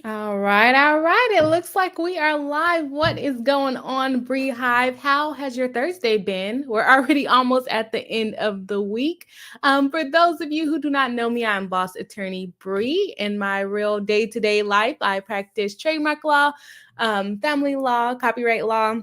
All right, all right. It looks like we are live. What is going on, BRI-HIVE? How has your Thursday been? We're already almost at the end of the week. For those of you who do not know me, I'm Boss Attorney Bri. In my real day-to-day life, I practice trademark law, family law, copyright law.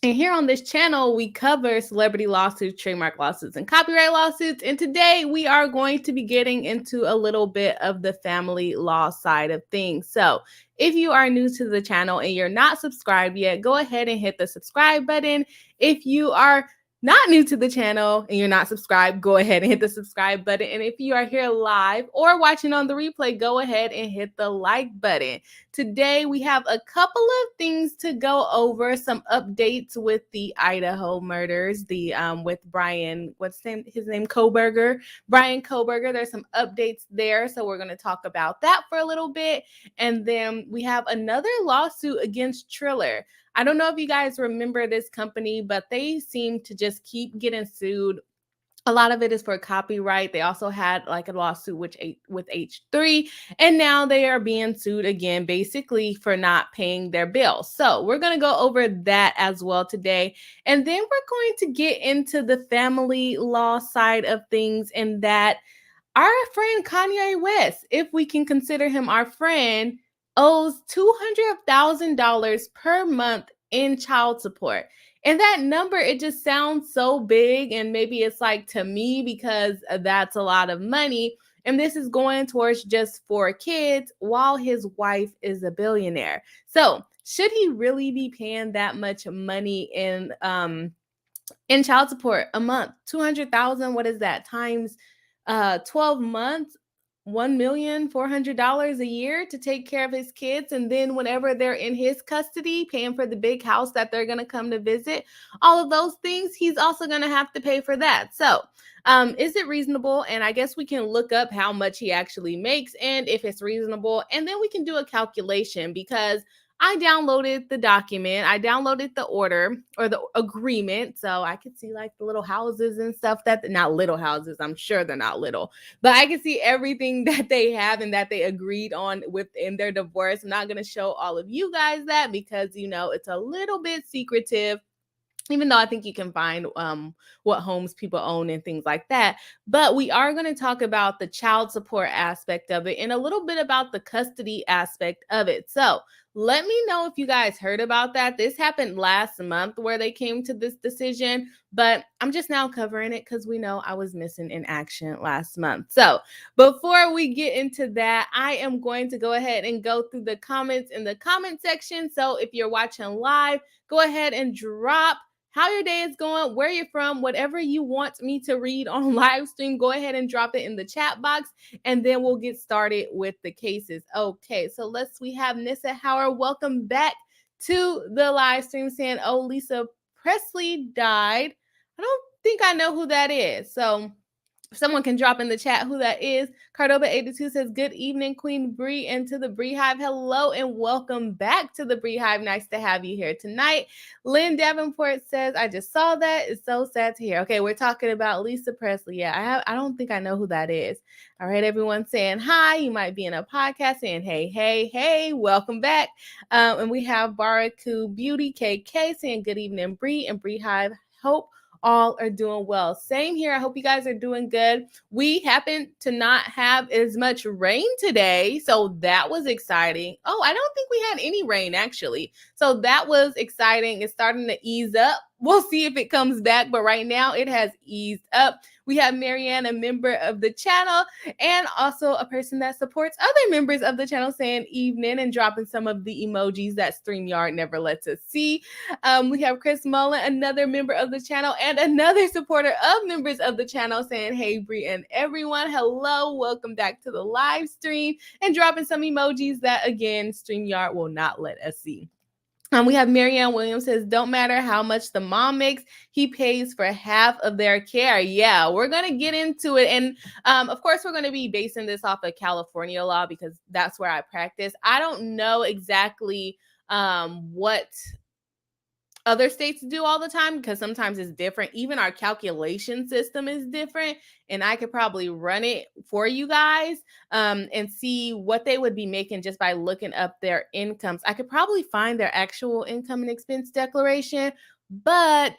And here on this channel, we cover celebrity lawsuits, trademark lawsuits, and copyright lawsuits. And today we are going to be getting into a little bit of the family law side of things. So if you are new to the channel and you're not subscribed yet, go ahead and hit the subscribe button. If you are not new to the channel and you're not subscribed, go ahead and hit the subscribe button. And if you are here live or watching on the replay, go ahead and hit the like button. Today, we have a couple of things to go over, some updates with the Idaho murders, with Bryan, his name, Kohberger, Bryan Kohberger. There's some updates there, so we're going to talk about that for a little bit. And then we have another lawsuit against Triller. I don't know if you guys remember this company, but they seem to just keep getting sued. A lot of it is for copyright. They also had like a lawsuit with H3, and now they are being sued again, basically for not paying their bills. So we're going to go over that as well today. And then we're going to get into the family law side of things, and that our friend Kanye West, if we can consider him our friend, owes $200,000 per month in child support. And that number, it just sounds so big. And maybe it's like to me because that's a lot of money. And this is going towards just 4 kids while his wife is a billionaire. So should he really be paying that much money in child support a month? 200,000, what is that? Times 12 months, $1,400,000 a year to take care of his kids. And then whenever they're in his custody, paying for the big house that they're going to come to visit, all of those things, he's also going to have to pay for that. So is it reasonable? And I guess we can look up how much he actually makes and if it's reasonable. And then we can do a calculation, because I downloaded the document. I downloaded the order or the agreement, so I could see like the little houses and stuff not little houses. I'm sure they're not little, but I can see everything that they have and that they agreed on within their divorce. I'm not going to show all of you guys that because, it's a little bit secretive, even though I think you can find what homes people own and things like that. But we are going to talk about the child support aspect of it and a little bit about the custody aspect of it. So let me know if you guys heard about that. This happened last month where they came to this decision, but I'm just now covering it because we know I was missing in action last month. So before we get into that, I am going to go ahead and go through the comments in the comment section. So if you're watching live, go ahead and drop how your day is going, where you're from, whatever you want me to read on live stream, go ahead and drop it in the chat box, and then we'll get started with the cases. Okay, so we have Nissa Howard. Welcome back to the live stream, saying, oh, Lisa Presley died. I don't think I know who that is. So someone can drop in the chat who that is. Cardoba82 says, good evening, Queen Bri, and to the BRI-HIVE. Hello and welcome back to the BRI-HIVE. Nice to have you here tonight. Lynn Davenport says, I just saw that. It's so sad to hear. Okay, we're talking about Lisa Presley. Yeah, I don't think I know who that is. All right, everyone saying hi. You might be in a podcast saying, hey, welcome back. And we have Baraku Beauty KK saying, good evening, Bri and BRI-HIVE. Hope all are doing well. Same here. I hope you guys are doing good. We happen to not have as much rain today, so that was exciting. Oh, I don't think we had any rain actually. So that was exciting. It's starting to ease up. We'll see if it comes back, but right now it has eased up. We have Marianne, a member of the channel, and also a person that supports other members of the channel, saying evening and dropping some of the emojis that StreamYard never lets us see. We have Chris Mullen, another member of the channel and another supporter of members of the channel, saying, hey, Bri and everyone. Hello, welcome back to the live stream, and dropping some emojis that, again, StreamYard will not let us see. We have Marianne Williams says, don't matter how much the mom makes, he pays for half of their care. Yeah, we're going to get into it. And of course, we're going to be basing this off of California law because that's where I practice. I don't know exactly what other states do all the time, because sometimes it's different. Even our calculation system is different, and I could probably run it for you guys and see what they would be making just by looking up their incomes. I could probably find their actual income and expense declaration, but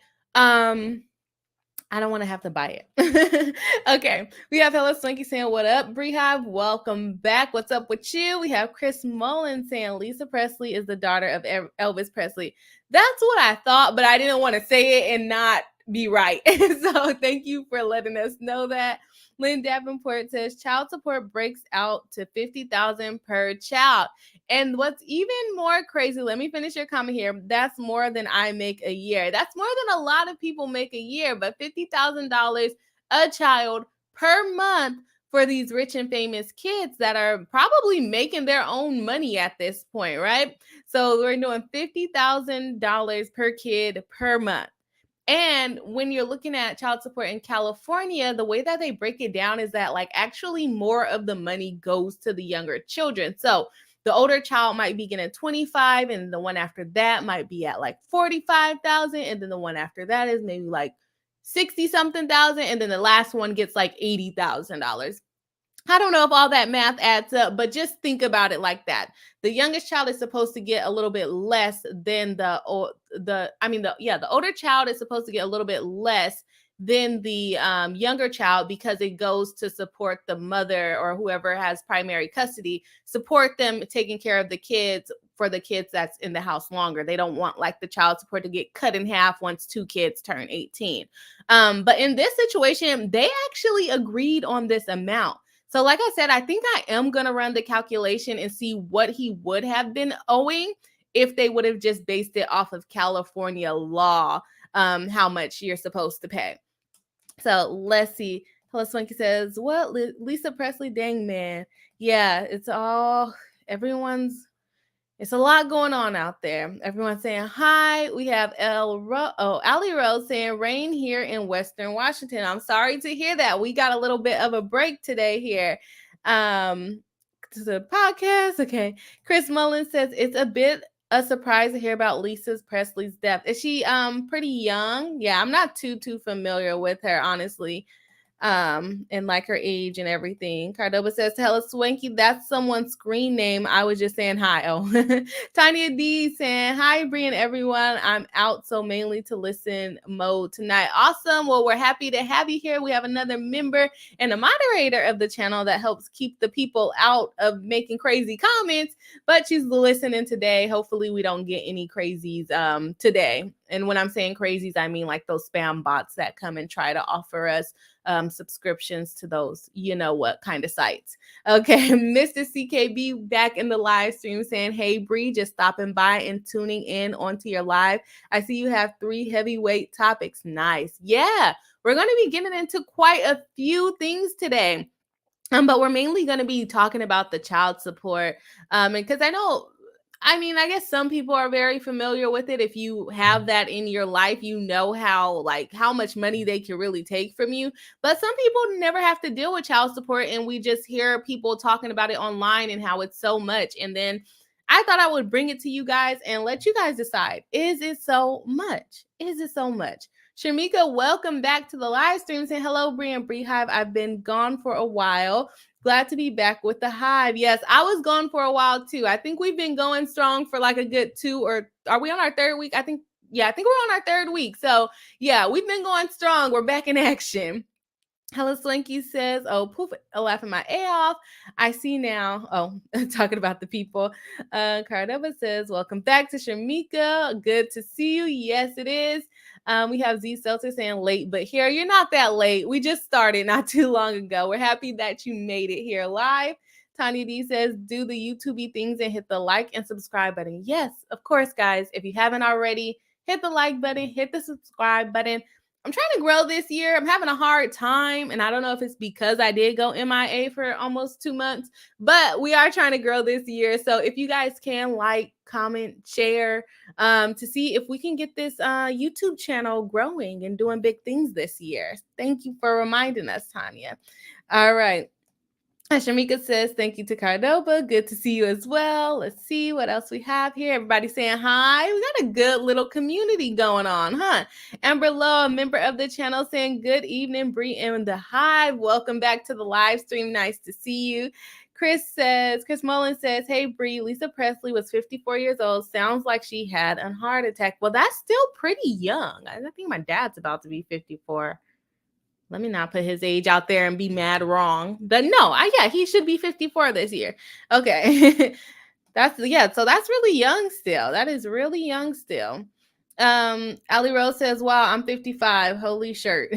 I don't want to have to buy it. Okay. We have Hello Swanky saying, what up, BRI-HIVE? Welcome back. What's up with you? We have Chris Mullen saying, Lisa Presley is the daughter of Elvis Presley. That's what I thought, but I didn't want to say it and not be right. So thank you for letting us know that. Lynn Davenport says, child support breaks out to $50,000 per child. And what's even more crazy, let me finish your comment here. That's more than I make a year. That's more than a lot of people make a year, but $50,000 a child per month for these rich and famous kids that are probably making their own money at this point, right? So we're doing $50,000 per kid per month. And when you're looking at child support in California, the way that they break it down is that like actually more of the money goes to the younger children. So the older child might be getting 25, and the one after that might be at like 45,000, and then the one after that is maybe like 60 something thousand, and then the last one gets like $80,000. I don't know if all that math adds up, but just think about it like that. The youngest child is supposed to get a little bit less than the older child is supposed to get a little bit less than the younger child, because it goes to support the mother or whoever has primary custody, support them taking care of the kids for the kids that's in the house longer. They don't want like the child support to get cut in half once two kids turn 18. But in this situation, they actually agreed on this amount. So like I said, I think I am going to run the calculation and see what he would have been owing if they would have just based it off of California law, how much you're supposed to pay. So let's see. Hello Swanky says, what? Lisa Presley, dang man. Yeah, it's all, it's a lot going on out there. Everyone's saying hi. We have Ali Rose saying rain here in Western Washington. I'm sorry to hear that. We got a little bit of a break today here. To the podcast. Okay. Chris Mullen says it's a bit a surprise to hear about Lisa Presley's death. Is she pretty young? Yeah, I'm not too familiar with her, honestly. And like her age and everything. Cardova says, hello Swanky, that's someone's screen name. I was just saying hi. Oh, Tanya D saying, hi Bri and everyone. I'm out, so mainly to listen mode tonight. Awesome. Well, we're happy to have you here. We have another member and a moderator of the channel that helps keep the people out of making crazy comments, but she's listening today. Hopefully we don't get any crazies today. And when I'm saying crazies, I mean like those spam bots that come and try to offer us subscriptions to those, you know what kind of sites. Okay, Mr. CKB back in the live stream saying, hey Bri, just stopping by and tuning in onto your live. I see you have 3 heavyweight topics. Nice. Yeah, we're going to be getting into quite a few things today. But we're mainly going to be talking about the child support. And because I guess some people are very familiar with it. If you have that in your life, you know how much money they can really take from you. But some people never have to deal with child support, and we just hear people talking about it online and how it's so much. And then I thought I would bring it to you guys and let you guys decide. Is it so much? Is it so much? Shamika, welcome back to the live stream. Saying hello, Bri and BRI-HIVE. I've been gone for a while. Glad to be back with the Hive. Yes, I was gone for a while too. I think we've been going strong for like a good 2, or are we on our 3rd week? I think we're on our 3rd week. So yeah, we've been going strong. We're back in action. Hello Swanky says, oh, poof, laughing my A off. I see now. Oh, talking about the people. Cardova says, welcome back to Shamika. Good to see you. Yes, it is. We have Z Seltzer saying late, but here. You're not that late. We just started not too long ago. We're happy that you made it here live. Tanya D says, do the YouTube things and hit the like and subscribe button. Yes, of course, guys. If you haven't already, hit the like button, hit the subscribe button. I'm trying to grow this year. I'm having a hard time, and I don't know if it's because I did go MIA for almost 2 months, but we are trying to grow this year. So if you guys can like, comment, share to see if we can get this YouTube channel growing and doing big things this year. Thank you for reminding us, Tanya. All right. Shamika says, thank you to Cardova. Good to see you as well. Let's see what else we have here. Everybody saying hi. We got a good little community going on, huh? Amber Lowe, a member of the channel, saying, good evening, Bri and the Hive. Welcome back to the live stream. Nice to see you. Chris Mullen says, hey, Bri, Lisa Presley was 54 years old. Sounds like she had a heart attack. Well, that's still pretty young. I think my dad's about to be 54. Let me not put his age out there and be mad wrong. But no, he should be 54 this year. Okay. So that's really young still. That is really young still. Ali Rose says, wow, I'm 55. Holy shirt.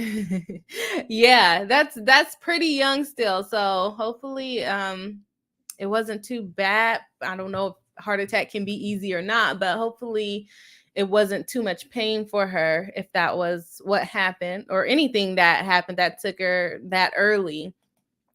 Yeah, that's pretty young still. So hopefully it wasn't too bad. I don't know if heart attack can be easy or not, but hopefully it wasn't too much pain for her if that was what happened, or anything that happened that took her that early.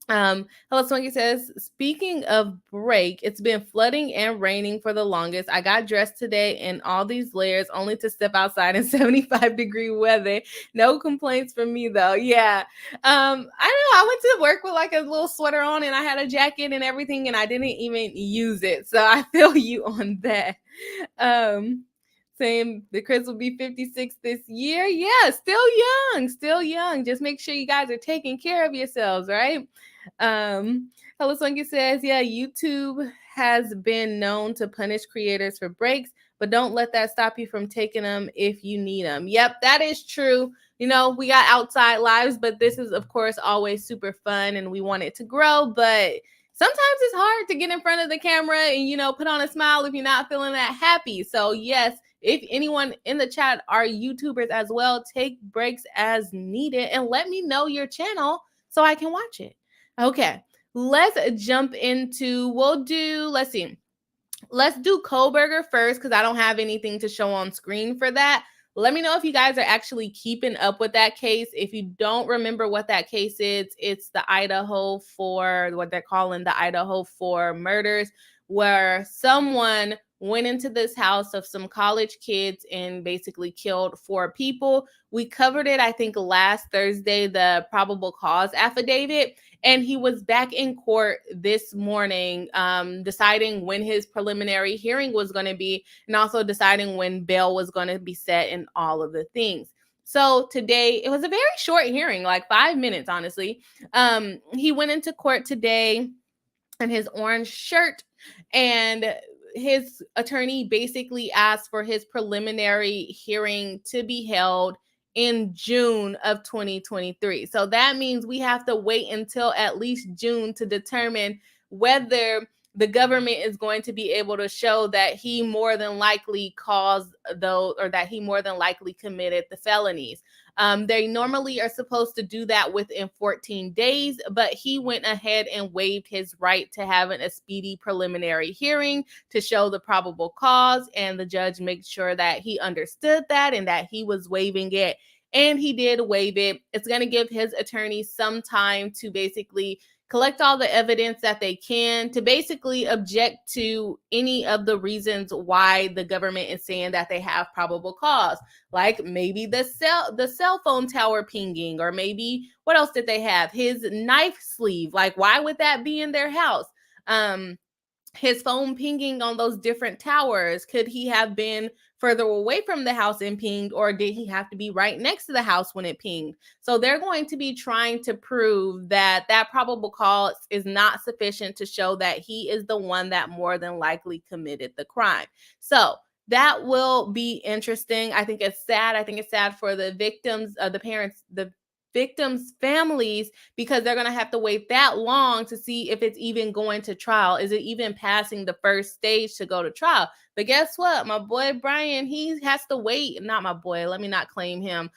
Hello Swanky says, speaking of break, it's been flooding and raining for the longest. I got dressed today in all these layers only to step outside in 75-degree weather. No complaints from me though. Yeah. I don't know. I went to work with like a little sweater on and I had a jacket and everything and I didn't even use it. So I feel you on that. Saying the Chris will be 56 this year. Yeah, still young. Just make sure you guys are taking care of yourselves, right? Hello Swanky says, yeah, YouTube has been known to punish creators for breaks, but don't let that stop you from taking them if you need them. Yep, that is true. You know, we got outside lives, but this is, of course, always super fun and we want it to grow. But sometimes it's hard to get in front of the camera and, you know, put on a smile if you're not feeling that happy. So, yes, if anyone in the chat are YouTubers as well, take breaks as needed and let me know your channel so I can watch it. Okay, let's jump into, let's do Kohberger first because I don't have anything to show on screen for that. Let me know if you guys are actually keeping up with that case. If you don't remember what that case is, it's the Idaho for what they're calling the Idaho for murders, where someone went into this house of some college kids and basically killed 4 people. We covered it, I think, last Thursday, the probable cause affidavit. And he was back in court this morning, deciding when his preliminary hearing was going to be, and also deciding when bail was going to be set and all of the things. So today, it was a very short hearing, like 5 minutes, honestly. He went into court today in his orange shirt, and his attorney basically asked for his preliminary hearing to be held in June of 2023. So that means we have to wait until at least June to determine whether the government is going to be able to show that he more than likely caused those, or that he more than likely committed the felonies. They normally are supposed to do that within 14 days, but he went ahead and waived his right to having a speedy preliminary hearing to show the probable cause, and the judge made sure that he understood that and that he was waiving it, and he did waive it. It's going to give his attorney some time to basically collect all the evidence that they can to basically object to any of the reasons why the government is saying that they have probable cause, like maybe the cell phone tower pinging, or maybe what else did they have? His knife sleeve, like why would that be in their house? His phone pinging on those different towers, could he have been further away from the house and pinged, or did he have to be right next to the house when it pinged? So they're going to be trying to prove that that probable cause is not sufficient to show that he is the one that more than likely committed the crime. So that will be interesting. I think it's sad. I think it's sad for the victims, the parents, the victims' families, because they're going to have to wait that long to see if it's even going to trial. Is it even passing the first stage to go to trial? But guess what? My boy Bryan, he has to wait. Not my boy. Let me not claim him.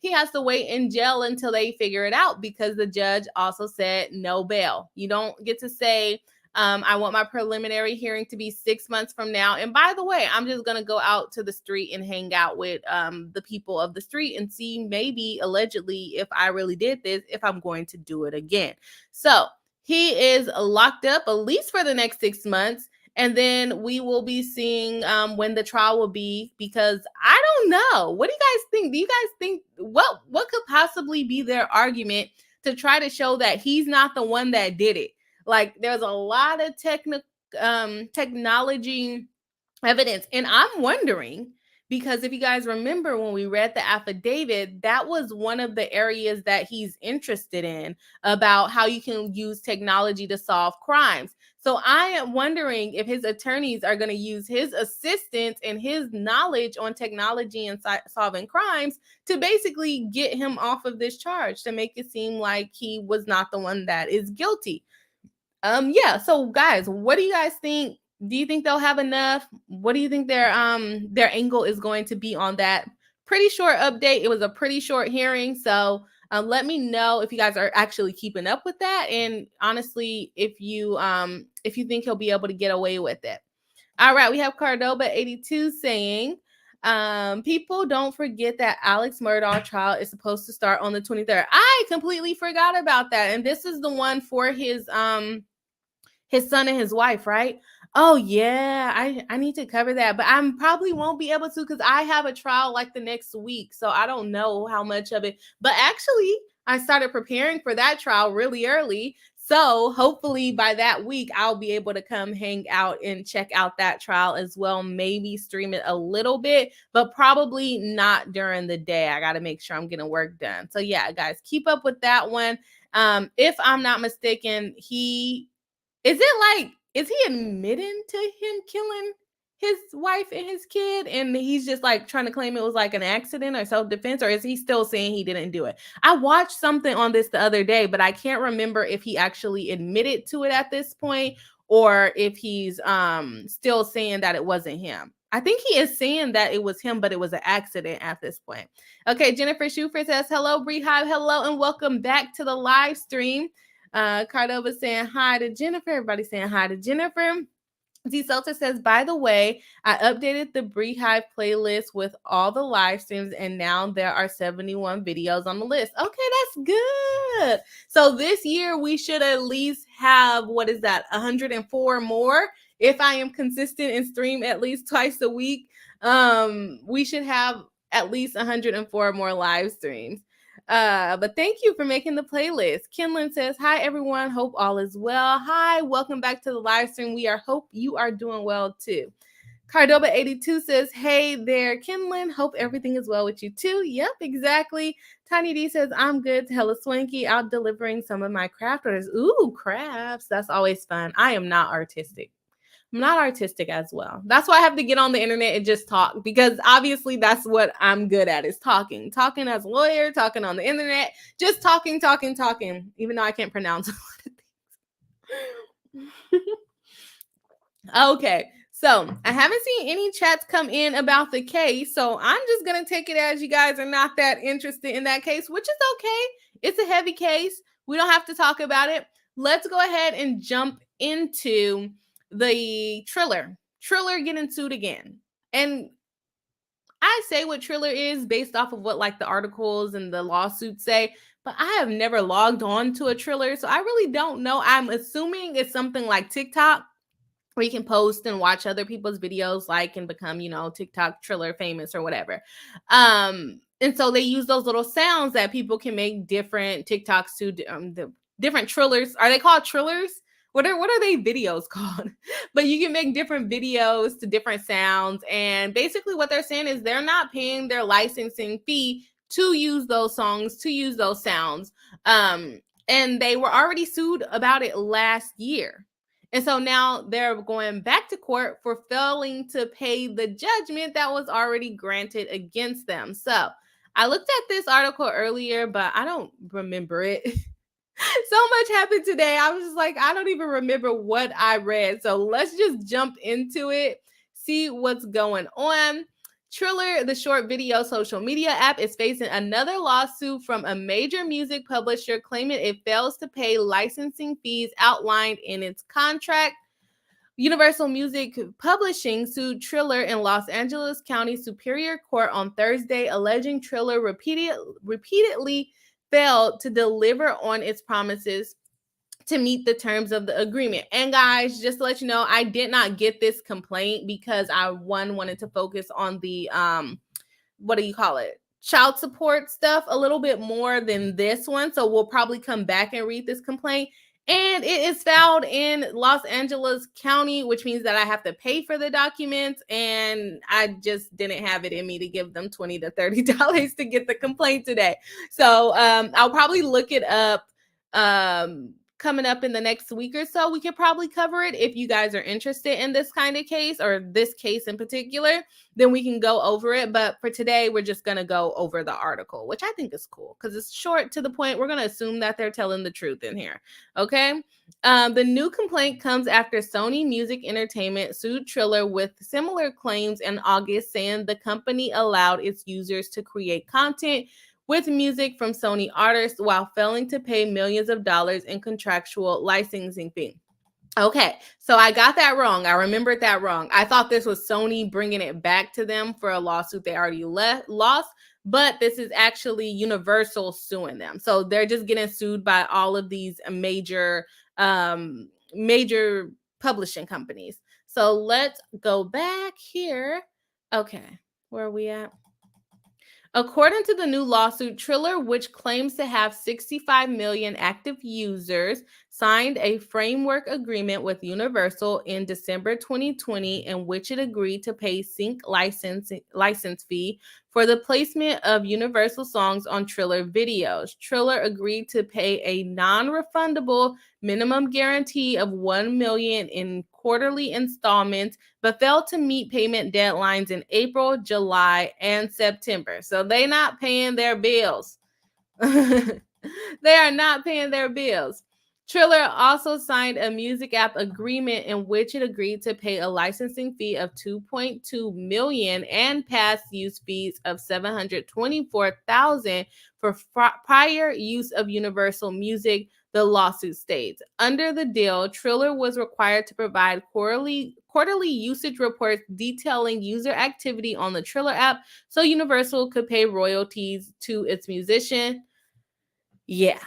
He has to wait in jail until they figure it out, because the judge also said no bail. You don't get to say, I want my preliminary hearing to be 6 months from now. And by the way, I'm just going to go out to the street and hang out with the people of the street and see, maybe allegedly, if I really did this, if I'm going to do it again. So he is locked up at least for the next 6 months. And then we will be seeing when the trial will be, because I don't know. What do you guys think? Do you guys think what could possibly be their argument to try to show that he's not the one that did it. Like, there's a lot of technology evidence. And I'm wondering, because if you guys remember when we read the affidavit, that was one of the areas that he's interested in, about how you can use technology to solve crimes. So I am wondering if his attorneys are going to use his assistance and his knowledge on technology and solving crimes to basically get him off of this charge, to make it seem like he was not the one that is guilty. Yeah, so guys, what do you guys think? Do you think they'll have enough? What do you think their angle is going to be on that? Pretty short update. It was a pretty short hearing, so let me know if you guys are actually keeping up with that, and honestly, if you think he'll be able to get away with it. All right, we have Cardoba82 saying, people don't forget that Alex Murdaugh trial is supposed to start on the 23rd. I completely forgot about that, and this is the one for his son and his wife, right? Oh yeah, I need to cover that, but I probably won't be able to because I have a trial like the next week, so I don't know how much of it. But actually, I started preparing for that trial really early, so hopefully by that week I'll be able to come hang out and check out that trial as well. Maybe stream it a little bit, but probably not during the day. I got to make sure I'm getting work done. So yeah, guys, keep up with that one. If I'm not mistaken, is he admitting to him killing his wife and his kid, and he's just like trying to claim it was like an accident or self-defense, or is he still saying he didn't do it? I watched something on this the other day, but I can't remember if he actually admitted to it at this point, or if he's still saying that it wasn't him. I think he is saying that it was him, but it was an accident at this point. Okay, Jennifer Schufer says, hello, BRI-HIVE, hello, and welcome back to the live stream. Cardova saying hi to Jennifer. Everybody saying hi to Jennifer. Z Seltzer says, by the way, I updated the BRI-HIVE playlist with all the live streams, and now there are 71 videos on the list. Okay, that's good. So this year we should at least have, 104 more. If I am consistent and stream at least twice a week, we should have at least 104 more live streams. But thank you for making the playlist. Kinlan says, hi everyone, hope all is well. Hi, welcome back to the live stream. We hope you are doing well too. Cardoba82 says, hey there, Kinlan, hope everything is well with you too. Yep, exactly. Tiny D says, I'm good, hella swanky, out delivering some of my craft orders. Ooh, crafts, that's always fun. I am not artistic. I'm not artistic as well. That's why I have to get on the internet and just talk, because obviously that's what I'm good at, is talking as a lawyer, talking on the internet, just talking, even though I can't pronounce a lot of things. Okay, so I haven't seen any chats come in about the case, so I'm just going to take it as you guys are not that interested in that case, which is okay. It's a heavy case. We don't have to talk about it. Let's go ahead and jump into the Triller getting sued again. And I say what Triller is based off of what like the articles and the lawsuits say, but I have never logged on to a Triller, so I really don't know. I'm assuming it's something like TikTok, where you can post and watch other people's videos, like, and become, TikTok Triller famous or whatever. And so they use those little sounds that people can make different TikToks to the different Trillers. Are they called Trillers? What are they videos called? But you can make different videos to different sounds. And basically what they're saying is they're not paying their licensing fee to use those songs, to use those sounds. And they were already sued about it last year. And so now they're going back to court for failing to pay the judgment that was already granted against them. So I looked at this article earlier, but I don't remember it. So much happened today. I was just like, I don't even remember what I read. So let's just jump into it, see what's going on. Triller, the short video social media app, is facing another lawsuit from a major music publisher claiming it fails to pay licensing fees outlined in its contract. Universal Music Publishing sued Triller in Los Angeles County Superior Court on Thursday, alleging Triller repeatedly failed to deliver on its promises to meet the terms of the agreement. And guys, just to let you know, I did not get this complaint because I wanted to focus on the child support stuff a little bit more than this one. So we'll probably come back and read this complaint. And it is filed in Los Angeles County, which means that I have to pay for the documents. And I just didn't have it in me to give them $20 to $30 to get the complaint today. So I'll probably look it up coming up in the next week or so. We could probably cover it if you guys are interested in this kind of case, or this case in particular, then we can go over it. But for today, we're just going to go over the article, which I think is cool because it's short to the point. We're going to assume that they're telling the truth in here. Okay. The new complaint comes after Sony Music Entertainment sued Triller with similar claims in August, saying the company allowed its users to create content with music from Sony artists while failing to pay millions of dollars in contractual licensing fee. Okay, so I got that wrong. I remembered that wrong. I thought this was Sony bringing it back to them for a lawsuit they already lost, but this is actually Universal suing them. So they're just getting sued by all of these major publishing companies. So let's go back here. Okay, where are we at? According to the new lawsuit, Triller, which claims to have 65 million active users, signed a framework agreement with Universal in December 2020 in which it agreed to pay sync license fee for the placement of Universal songs on Triller videos. Triller agreed to pay a non-refundable minimum guarantee of $1 million in quarterly installments, but failed to meet payment deadlines in April, July, and September. So they're not paying their bills. They are not paying their bills. Triller also signed a music app agreement in which it agreed to pay a licensing fee of $2.2 million and past use fees of $724,000 for prior use of Universal Music, the lawsuit states. Under the deal, Triller was required to provide quarterly usage reports detailing user activity on the Triller app so Universal could pay royalties to its musician. Yeah.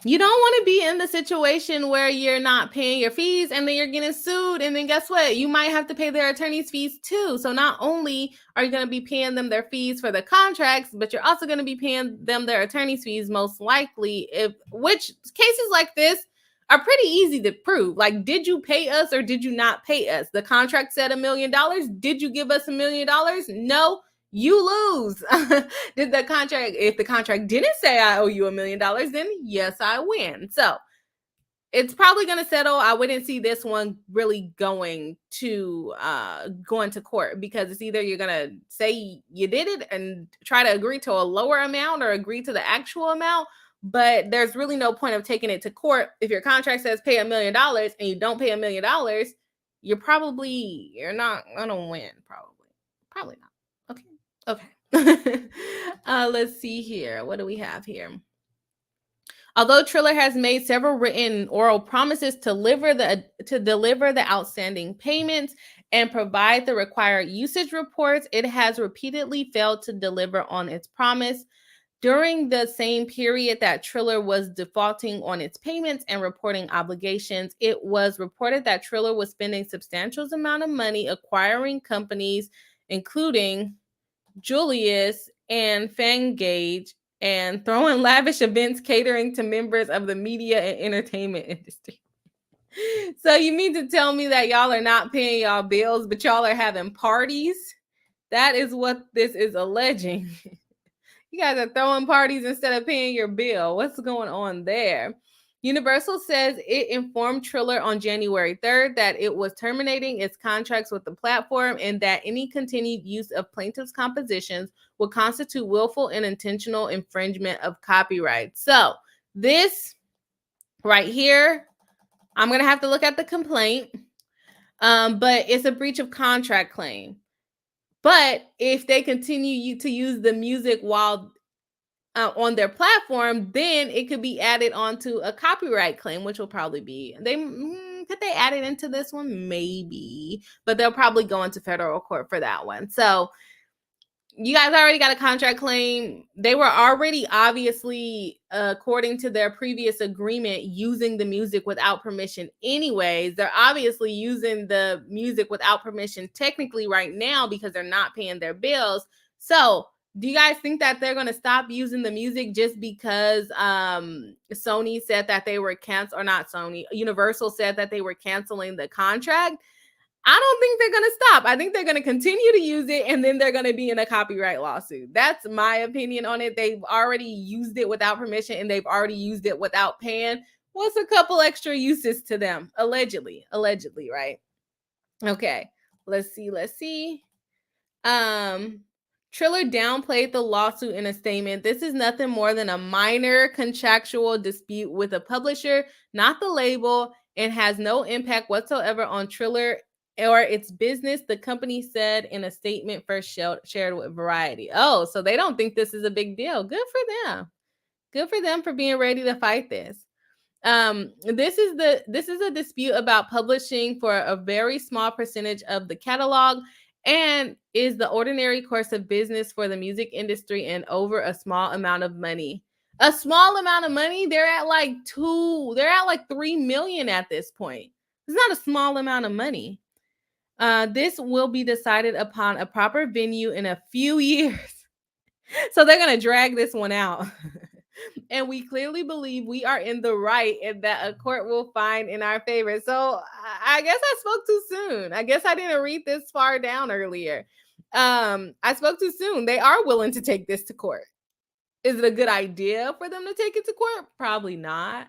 You don't want to be in the situation where you're not paying your fees and then you're getting sued. And then guess what? You might have to pay their attorney's fees too. So not only are you going to be paying them their fees for the contracts, but you're also going to be paying them their attorney's fees most likely. Which cases like this are pretty easy to prove. Like, did you pay us or did you not pay us? The contract said $1 million. Did you give us $1 million? No. You lose. If the contract didn't say I owe you $1 million, then yes, I win. So it's probably going to settle. I wouldn't see this one really going to court, because it's either you're going to say you did it and try to agree to a lower amount or agree to the actual amount. But there's really no point of taking it to court. If your contract says pay $1 million and you don't pay $1 million, you're not going to win. Probably not. Okay. Let's see here. What do we have here? Although Triller has made several written oral promises to deliver the outstanding payments and provide the required usage reports, it has repeatedly failed to deliver on its promise. During the same period that Triller was defaulting on its payments and reporting obligations, it was reported that Triller was spending substantial amount of money acquiring companies, including Julius and Fangage, and throwing lavish events catering to members of the media and entertainment industry. So you mean to tell me that y'all are not paying y'all bills, but y'all are having parties? That is what this is alleging. You guys are throwing parties instead of paying your bill. What's going on there? Universal says it informed Triller on January 3rd that it was terminating its contracts with the platform and that any continued use of plaintiff's compositions would constitute willful and intentional infringement of copyright. So this right here, I'm going to have to look at the complaint, but it's a breach of contract claim. But if they continue to use the music while on their platform, then it could be added onto a copyright claim, which will probably be, could they add it into this one? Maybe, but they'll probably go into federal court for that one. So you guys already got a contract claim. They were already, obviously, according to their previous agreement, using the music without permission anyways. They're obviously using the music without permission technically right now because they're not paying their bills. So Do you guys think that they're going to stop using the music just because Sony said that they were or not Sony, Universal said that they were canceling the contract? I don't think they're going to stop. I think they're going to continue to use it, and then they're going to be in a copyright lawsuit. That's my opinion on it. They've already used it without permission, and they've already used it without paying. What's a couple extra uses to them? Allegedly, right? Okay, let's see. Triller downplayed the lawsuit in a statement. This is nothing more than a minor contractual dispute with a publisher, not the label, and has no impact whatsoever on Triller or its business, the company said in a statement first shared with Variety. Oh, so they don't think this is a big deal. Good for them. Good for them for being ready to fight this. This is a dispute about publishing for a very small percentage of the catalog and is the ordinary course of business for the music industry and over a small amount of money. A small amount of money? They're at like 3 million at this point. It's not a small amount of money. This will be decided upon a proper venue in a few years. So they're going to drag this one out. And we clearly believe we are in the right and that a court will find in our favor. So I guess I spoke too soon. I guess I didn't read this far down earlier. I spoke too soon. They are willing to take this to court. Is it a good idea for them to take it to court? Probably not.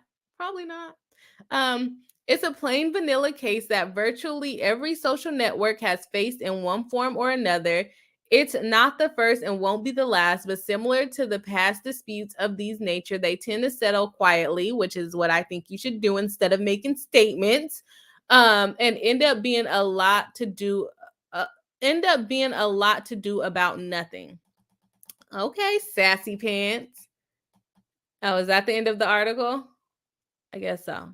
It's a plain vanilla case that virtually every social network has faced in one form or another. It's not the first and won't be the last, but similar to the past disputes of these nature, they tend to settle quietly, which is what I think you should do instead of making statements, and end up being a lot to do about nothing. Okay, sassy pants. Oh, is that the end of the article? I guess so.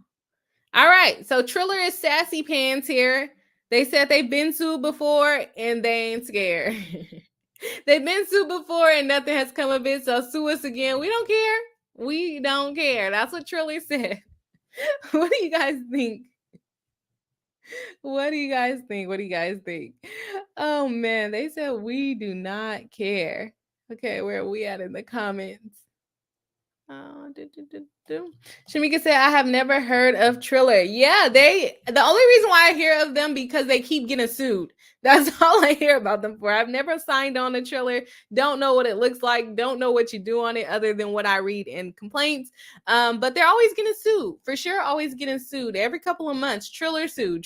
All right, so Triller is sassy pants here. They said they've been sued before and they ain't scared. They've been sued before and nothing has come of it, so sue us again. We don't care. We don't care. That's what Triller said. What do you guys think? What do you guys think? Oh man, they said we do not care. Okay, where are we at in the comments? Shamika said, I have never heard of Triller. Yeah, the only reason why I hear of them because they keep getting sued. That's all I hear about them for. I've never signed on a Triller. Don't know what it looks like. Don't know what you do on it other than what I read in complaints. But they're always getting sued. For sure, always getting sued. Every couple of months, Triller sued.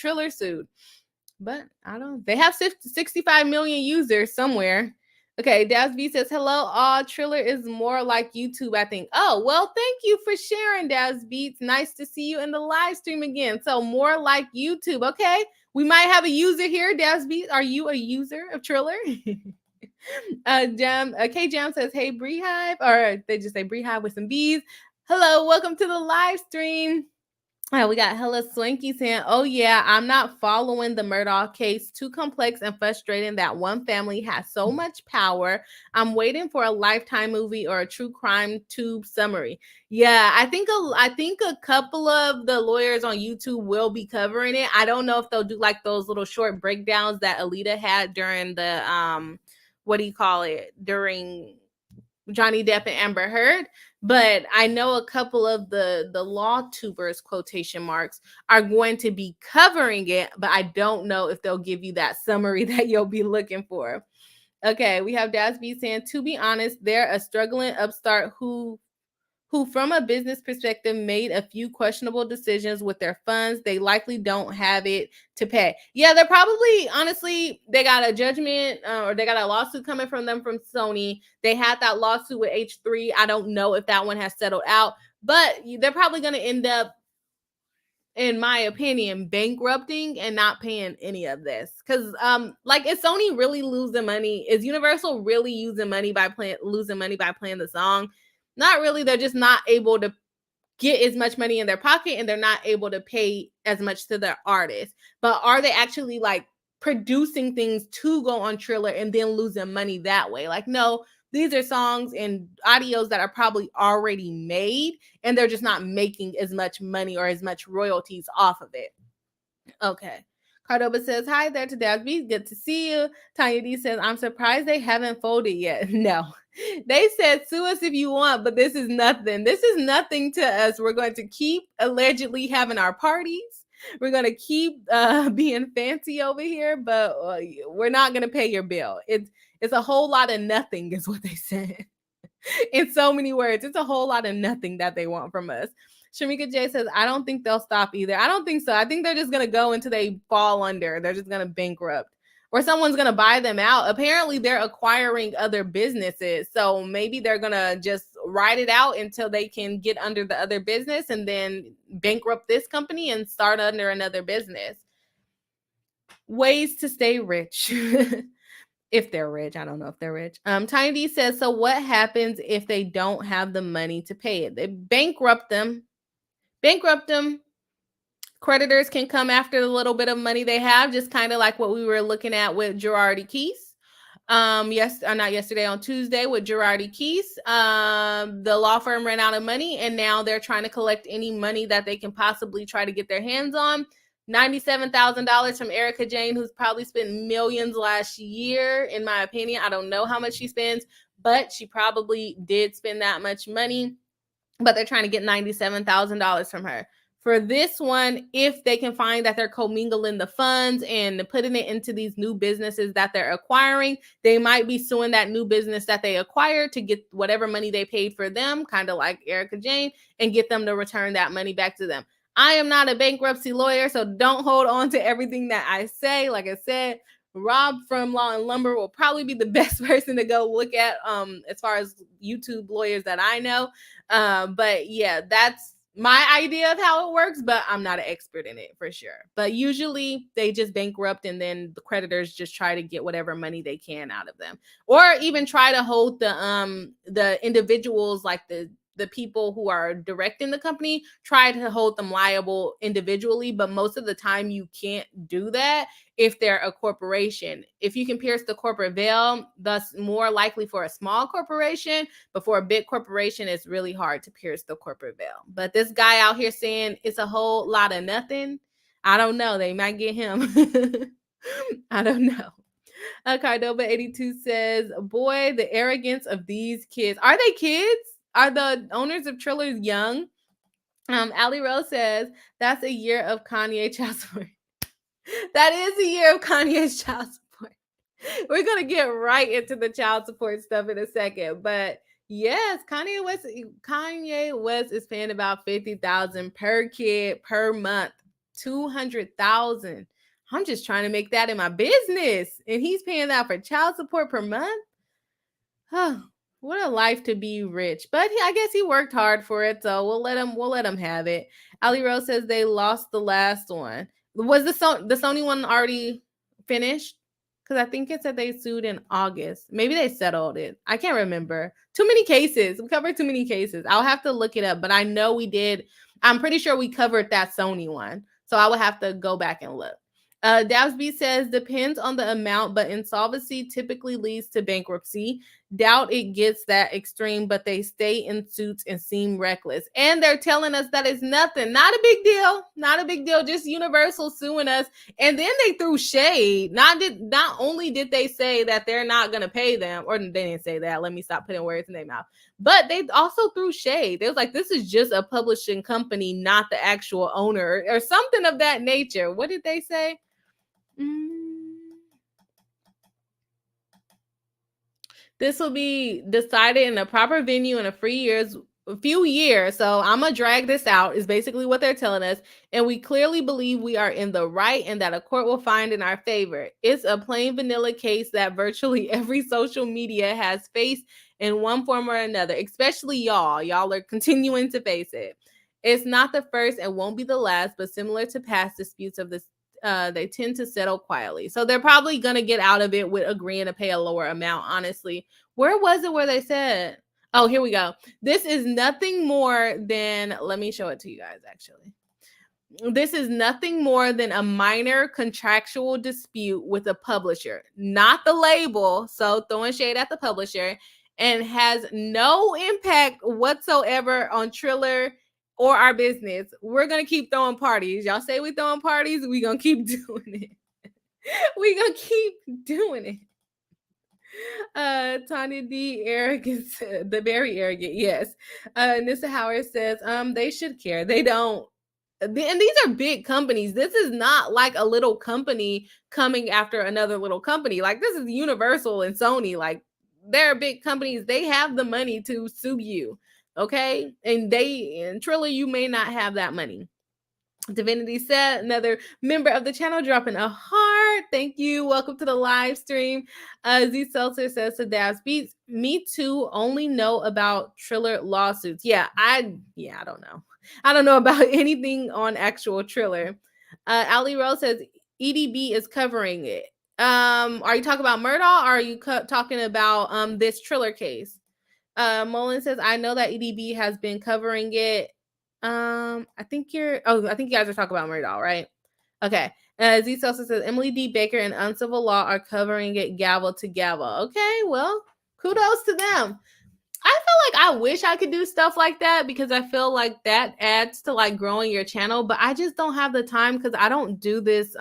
But I don't. They have 65 million users somewhere. Okay, Daz V says, hello, all. Triller is more like YouTube, I think. Oh, well, thank you for sharing, Daz Beats. Nice to see you in the live stream again. So more like YouTube. Okay, we might have a user here. Daz Beats, are you a user of Triller? K-Jam says, hey, BRI-HIVE, or they just say BRI-HIVE with some B's. Hello, welcome to the live stream. We got Hella Swanky saying, oh yeah, I'm not following the Murdaugh case. Too complex and frustrating that one family has so much power. I'm waiting for a Lifetime movie or a true crime tube summary. Yeah, I think a couple of the lawyers on YouTube will be covering it. I don't know if they'll do like those little short breakdowns that Alita had during the during Johnny Depp and Amber Heard. But I know a couple of the law tubers, quotation marks, are going to be covering it, but I don't know if they'll give you that summary that you'll be looking for. Okay, we have Dasby saying, to be honest, they're a struggling upstart who from a business perspective made a few questionable decisions with their funds. They likely don't have it to pay. Yeah, they're probably, honestly, they got a judgment or they got a lawsuit coming from them from Sony. They had that lawsuit with H3. I don't know if that one has settled out, but they're probably going to end up, in my opinion, bankrupting and not paying any of this. Because is Sony really losing money? Is Universal really losing money by playing the song? Not really. They're just not able to get as much money in their pocket, and they're not able to pay as much to their artists. But are they actually like producing things to go on Triller and then losing money that way? Like, no, these are songs and audios that are probably already made, and they're just not making as much money or as much royalties off of it. Okay. Cardova says, hi there to Dabby. Good to see you. Tanya D says, I'm surprised they haven't folded yet. No. They said, sue us if you want, but this is nothing. This is nothing to us. We're going to keep allegedly having our parties. We're going to keep being fancy over here, but we're not going to pay your bill. It's a whole lot of nothing is what they said. In so many words, it's a whole lot of nothing that they want from us. Shamika J says, I don't think they'll stop either. I don't think so. I think they're just going to go until they fall under. They're just going to bankrupt. Or someone's going to buy them out. Apparently, they're acquiring other businesses. So maybe they're going to just ride it out until they can get under the other business and then bankrupt this company and start under another business. Ways to stay rich. If they're rich. I don't know if they're rich. Tiny D says, so what happens if they don't have the money to pay it? They bankrupt them. Creditors can come after the little bit of money they have, just kind of like what we were looking at with Girardi Keese. On Tuesday with Girardi Keese. The law firm ran out of money and now they're trying to collect any money that they can possibly try to get their hands on. $97,000 from Erica Jane, who's probably spent millions last year, in my opinion. I don't know how much she spends, but she probably did spend that much money. But they're trying to get $97,000 from her. For this one, if they can find that they're commingling the funds and putting it into these new businesses that they're acquiring, they might be suing that new business that they acquired to get whatever money they paid for them, kind of like Erica Jane, and get them to return that money back to them. I am not a bankruptcy lawyer, so don't hold on to everything that I say. Like I said, Rob from Law and Lumber will probably be the best person to go look at as far as YouTube lawyers that I know. But yeah, that's my idea of how it works, but I'm not an expert in it for sure. But usually they just bankrupt and then the creditors just try to get whatever money they can out of them, or even try to hold the individuals, like the people who are directing the company, try to hold them liable individually. But most of the time you can't do that if they're a corporation. If you can pierce the corporate veil, thus more likely for a small corporation, but for a big corporation, it's really hard to pierce the corporate veil. But this guy out here saying it's a whole lot of nothing, I don't know. They might get him. I don't know. Cardova 82 says, boy, the arrogance of these kids. Are they kids? Are the owners of Triller young? Ali Rose says, that's a year of Kanye child support. That is a year of Kanye's child support. We're going to get right into the child support stuff in a second. But yes, Kanye West is paying about $50,000 per kid per month. $200,000. I'm just trying to make that in my business. And he's paying that for child support per month? Oh, what a life to be rich. But I guess he worked hard for it, so we'll let him have it. Ali Rose says they lost the last one. Was the Sony one already finished? Because I think it said they sued in August. Maybe they settled it. I can't remember. Too many cases. We covered too many cases. I'll have to look it up, but I know we did. I'm pretty sure we covered that Sony one. So I will have to go back and look. Dabsby says, depends on the amount, but insolvency typically leads to bankruptcy. Doubt it gets that extreme, but they stay in suits and seem reckless. And they're telling us that it's nothing. Not a big deal. Not a big deal. Just Universal suing us. And then they threw shade. Not only did they say that they're not going to pay them, or they didn't say that. Let me stop putting words in their mouth. But they also threw shade. They was like, this is just a publishing company, not the actual owner, or something of that nature. What did they say? This will be decided in a proper venue in a few years. So I'm going to drag this out is basically what they're telling us. And we clearly believe we are in the right and that a court will find in our favor. It's a plain vanilla case that virtually every social media has faced in one form or another, especially y'all. Y'all are continuing to face it. It's not the first and won't be the last, but similar to past disputes of this, they tend to settle quietly. So they're probably going to get out of it with agreeing to pay a lower amount, honestly. Where was it where they said? Oh, here we go. This is nothing more than, let me show it to you guys, actually. This is nothing more than a minor contractual dispute with a publisher, not the label. So throwing shade at the publisher, and has no impact whatsoever on Triller or our business. We're going to keep throwing parties. Y'all say we throwing parties, we're going to keep doing it. We gonna keep doing it. Tanya D. Arrogance, the very arrogant, yes. Nissa Howard says, they should care. They don't. And these are big companies. This is not like a little company coming after another little company. Like, this is Universal and Sony. Like, they're big companies. They have the money to sue you. Okay. And Triller, you may not have that money. Divinity said, another member of the channel, dropping a heart. Thank you. Welcome to the live stream. Z Seltzer says to Dabs Beats, me too, only know about Triller lawsuits. Yeah, I don't know. I don't know about anything on actual Triller. Ali Rose says EDB is covering it. Are you talking about Murdaugh, or are you talking about this Triller case? Mullen says, I know that EDB has been covering it. I think you guys are talking about Murdaugh, right? Okay. Z Sosa says, Emily D. Baker and Uncivil Law are covering it gavel to gavel. Okay, well, kudos to them. I feel like I wish I could do stuff like that, because I feel like that adds to like growing your channel, but I just don't have the time, because I don't do this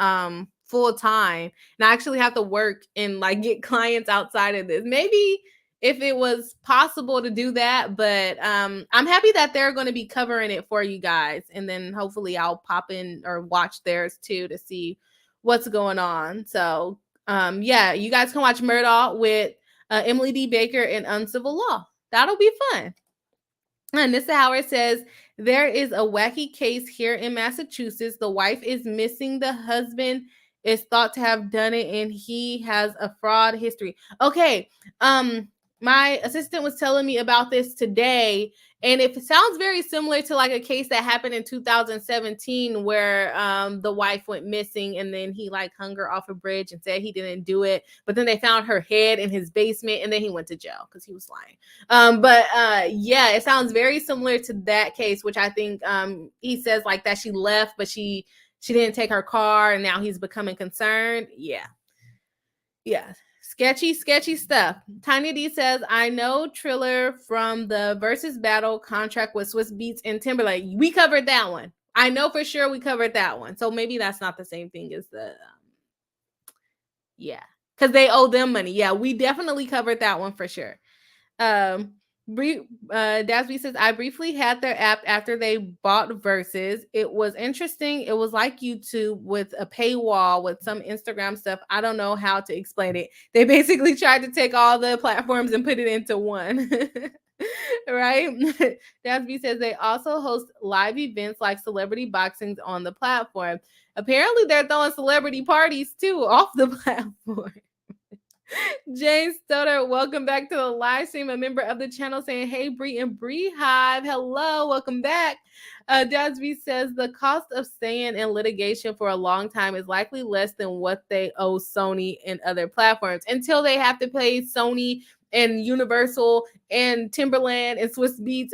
full time, and I actually have to work and like get clients outside of this. Maybe if it was possible to do that, but I'm happy that they're going to be covering it for you guys, and then hopefully I'll pop in or watch theirs too to see what's going on. So yeah, you guys can watch Murdaugh with Emily D. Baker and Uncivil Law. That'll be fun. And Mr. Howard says, there is a wacky case here in Massachusetts. The wife is missing. The husband is thought to have done it, and he has a fraud history. Okay. My assistant was telling me about this today, and it sounds very similar to like a case that happened in 2017 where the wife went missing, and then he like hung her off a bridge and said he didn't do it, but then they found her head in his basement, and then he went to jail because he was lying. But yeah, it sounds very similar to that case, which I think he says like that she left, but she didn't take her car, and now he's becoming concerned. Yeah. Sketchy stuff. Tiny D says, I know Triller from the Versus Battle contract with Swiss Beats and Timberlake. We covered that one. I know for sure we covered that one. So maybe that's not the same thing as the, yeah, because they owe them money. Yeah, we definitely covered that one for sure. Dasby says, I briefly had their app after they bought Versus. It was interesting. It was like YouTube with a paywall with some Instagram stuff. I don't know how to explain it. They basically tried to take all the platforms and put it into one. Right? Dasby says they also host live events like celebrity boxings on the platform. Apparently they're throwing celebrity parties too off the platform. Jane Stoddard, welcome back to the live stream. A member of the channel saying, hey, Bri and BRI-HIVE. Hello, welcome back. Dasby says the cost of staying in litigation for a long time is likely less than what they owe Sony and other platforms until they have to pay Sony and Universal and Timberland and Swiss Beats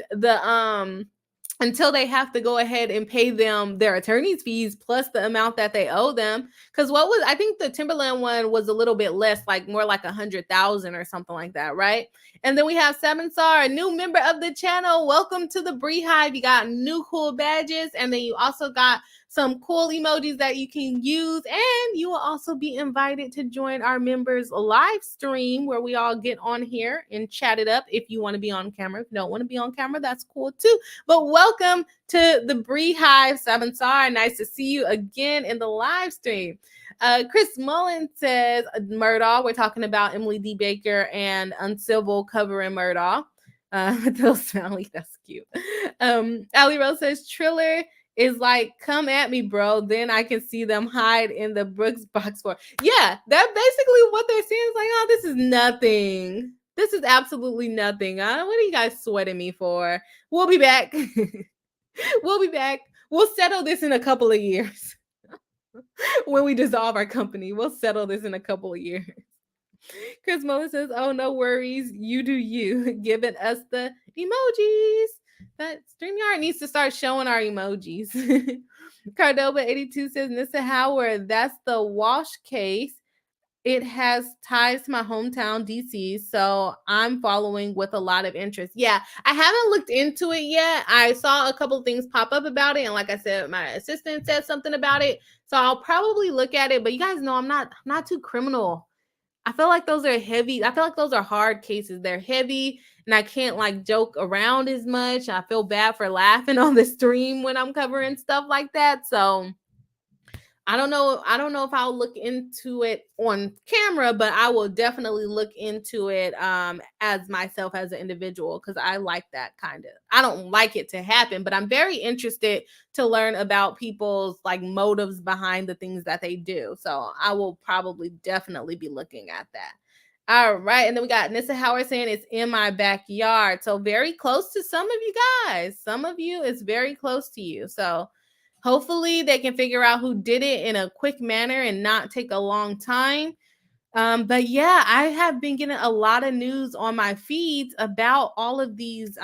until they have to go ahead and pay them their attorney's fees plus the amount that they owe them. Because I think the Timberland one was a little bit less, like more like 100,000 or something like that, right? And then we have Seven Star, a new member of the channel. Welcome to the BRI-HIVE. You got new cool badges, and then you also got some cool emojis that you can use, and you will also be invited to join our members live stream where we all get on here and chat it up. If you want to be on camera, if you don't want to be on camera, that's cool too. But welcome to the BRI-HIVE. Seven Star, nice to see you again in the live stream. Chris Mullen says, Murdaugh, we're talking about Emily D. Baker and Uncivil covering Murdaugh. Those Sally, that's cute. Ali Rose says, Triller is like, come at me, bro. Then I can see them hide in the Brooks box for. Yeah, that's basically what they're saying. It's like, oh, this is nothing. This is absolutely nothing. What are you guys sweating me for? We'll be back. We'll be back. We'll settle this in a couple of years. When we dissolve our company, we'll settle this in a couple of years. Chris Mullen says, oh, no worries. You do you. Giving us the emojis. That StreamYard needs to start showing our emojis. Cardova82 says, Nissa Howard, that's the Wash case. it has ties to my hometown, DC. So I'm following with a lot of interest. Yeah, I haven't looked into it yet. I saw a couple things pop up about it. And like I said, my assistant said something about it. So I'll probably look at it. But you guys know I'm not too criminal. I feel like those are heavy. I feel like those are hard cases. They're heavy and I can't like joke around as much. I feel bad for laughing on the stream when I'm covering stuff like that. So I don't know. I don't know if I'll look into it on camera, but I will definitely look into it as myself as an individual because I like that kind of. I don't like it to happen, but I'm very interested to learn about people's like motives behind the things that they do. So I will probably definitely be looking at that. All right, and then we got Nissa Howard saying it's in my backyard, so very close to some of you guys. Some of you, it's very close to you. So hopefully they can figure out who did it in a quick manner and not take a long time. But yeah, I have been getting a lot of news on my feeds about all of these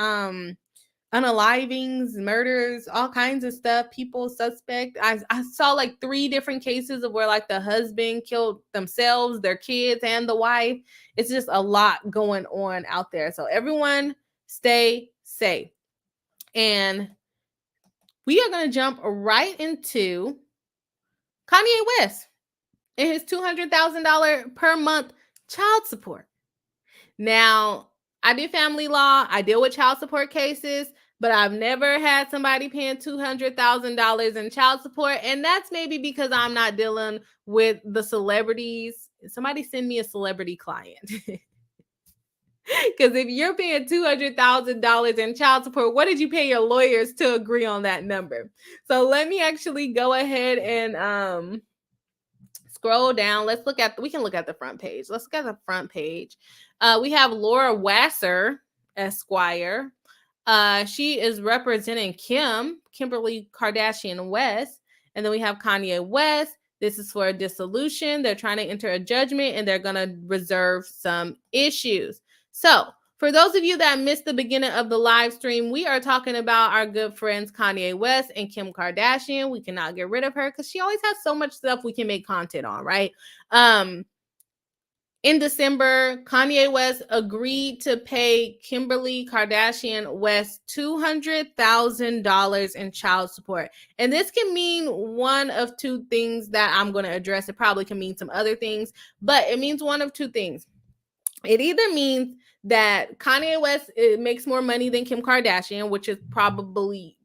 unalivings, murders, all kinds of stuff. People suspect. I saw like 3 different cases of where like the husband killed themselves, their kids, and the wife. It's just a lot going on out there. So everyone stay safe. And we are going to jump right into Kanye West and his $200,000 per month child support. Now, I do family law, I deal with child support cases, but I've never had somebody paying $200,000 in child support. And that's maybe because I'm not dealing with the celebrities. Somebody send me a celebrity client. Because if you're paying $200,000 in child support, what did you pay your lawyers to agree on that number? So let me actually go ahead and scroll down. We can look at the front page. Let's look at the front page. We have Laura Wasser, Esquire. She is representing Kimberly Kardashian West. And then we have Kanye West. This is for a dissolution. They're trying to enter a judgment and they're going to reserve some issues. So for those of you that missed the beginning of the live stream, we are talking about our good friends Kanye West and Kim Kardashian. We cannot get rid of her because she always has so much stuff we can make content on, right? In December, Kanye West agreed to pay Kimberly Kardashian West $200,000 in child support. And this can mean one of 2 things that I'm going to address. It probably can mean some other things, but it means one of 2 things. It either means that Kanye West makes more money than Kim Kardashian, which is probably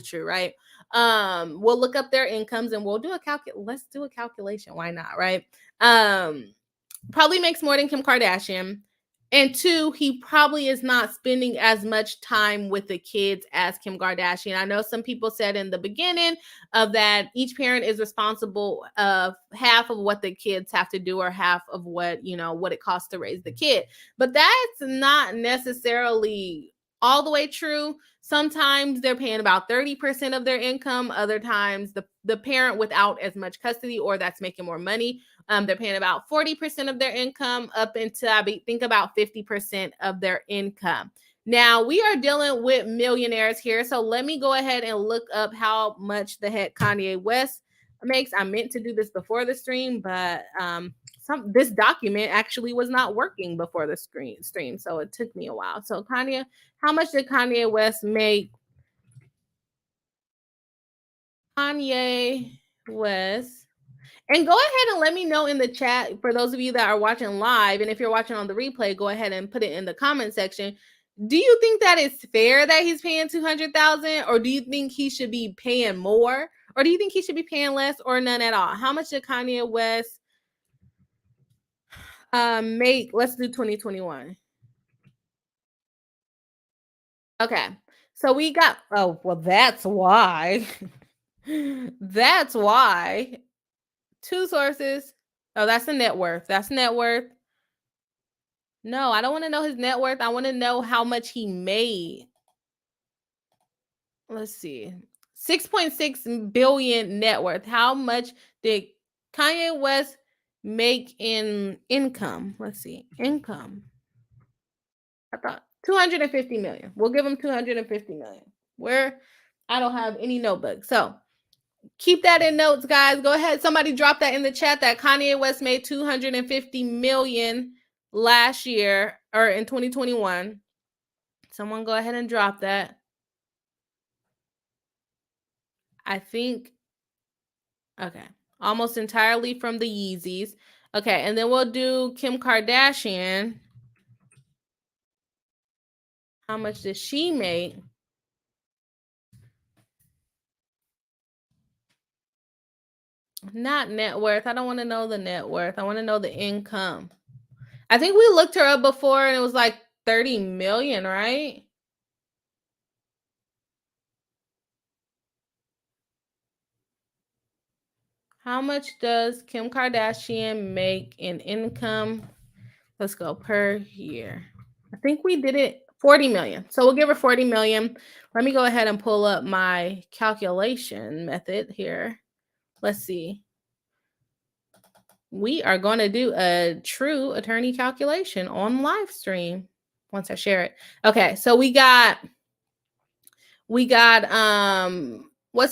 true, right? We'll look up their incomes and we'll do let's do a calculation. Why not, right? Probably makes more than Kim Kardashian. And 2, he probably is not spending as much time with the kids as Kim Kardashian. I know some people said in the beginning of that each parent is responsible of half of what the kids have to do or half of what it costs to raise the kid. But that's not necessarily all the way true. Sometimes they're paying about 30% of their income. Other times the parent without as much custody or that's making more money, they're paying about 40% of their income up into, I think, about 50% of their income. Now, we are dealing with millionaires here. So let me go ahead and look up how much the heck Kanye West makes. I meant to do this before the stream, but this document actually was not working before the stream. So it took me a while. So Kanye, how much did Kanye West make? Kanye West. And go ahead and let me know in the chat for those of you that are watching live. And if you're watching on the replay, go ahead and put it in the comment section. Do you think that it's fair that he's paying $200,000, or do you think he should be paying more, or do you think he should be paying less, or none at all? How much did Kanye West make? Let's do 2021. Okay, so we got. Oh well, that's why. That's why. 2 sources. Oh, that's the net worth. That's net worth. No, I don't want to know his net worth. I want to know how much he made. Let's see. 6.6 billion net worth. How much did Kanye West make in income? Let's see. Income. I thought 250 million. We'll give him 250 million. Where I don't have any notebook. So Keep that in notes, guys. Go ahead. Somebody drop that in the chat that Kanye West made 250 million last year or in 2021. Someone go ahead and drop that. I think, okay, almost entirely from the Yeezys. Okay, and then we'll do Kim Kardashian. How much did she make? Not net worth. I don't want to know the net worth. I want to know the income. I think we looked her up before and it was like 30 million, right? How much does Kim Kardashian make in income? Let's go per year. I think we did it 40 million. So we'll give her 40 million. Let me go ahead and pull up my calculation method here. Let's see. We are going to do a true attorney calculation on live stream once I share it. Okay, so we got what's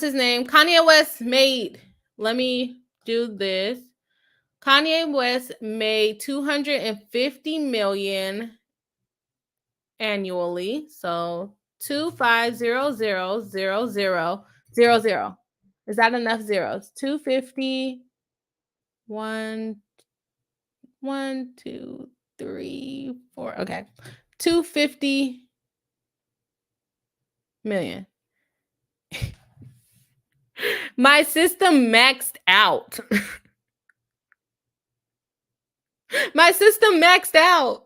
his name? Kanye West made, let me do this. Kanye West made 250 million annually. So 25000000. Is that enough zeros? 250, 1, 2, 3, 4. Okay. 250 million. My system maxed out. My system maxed out.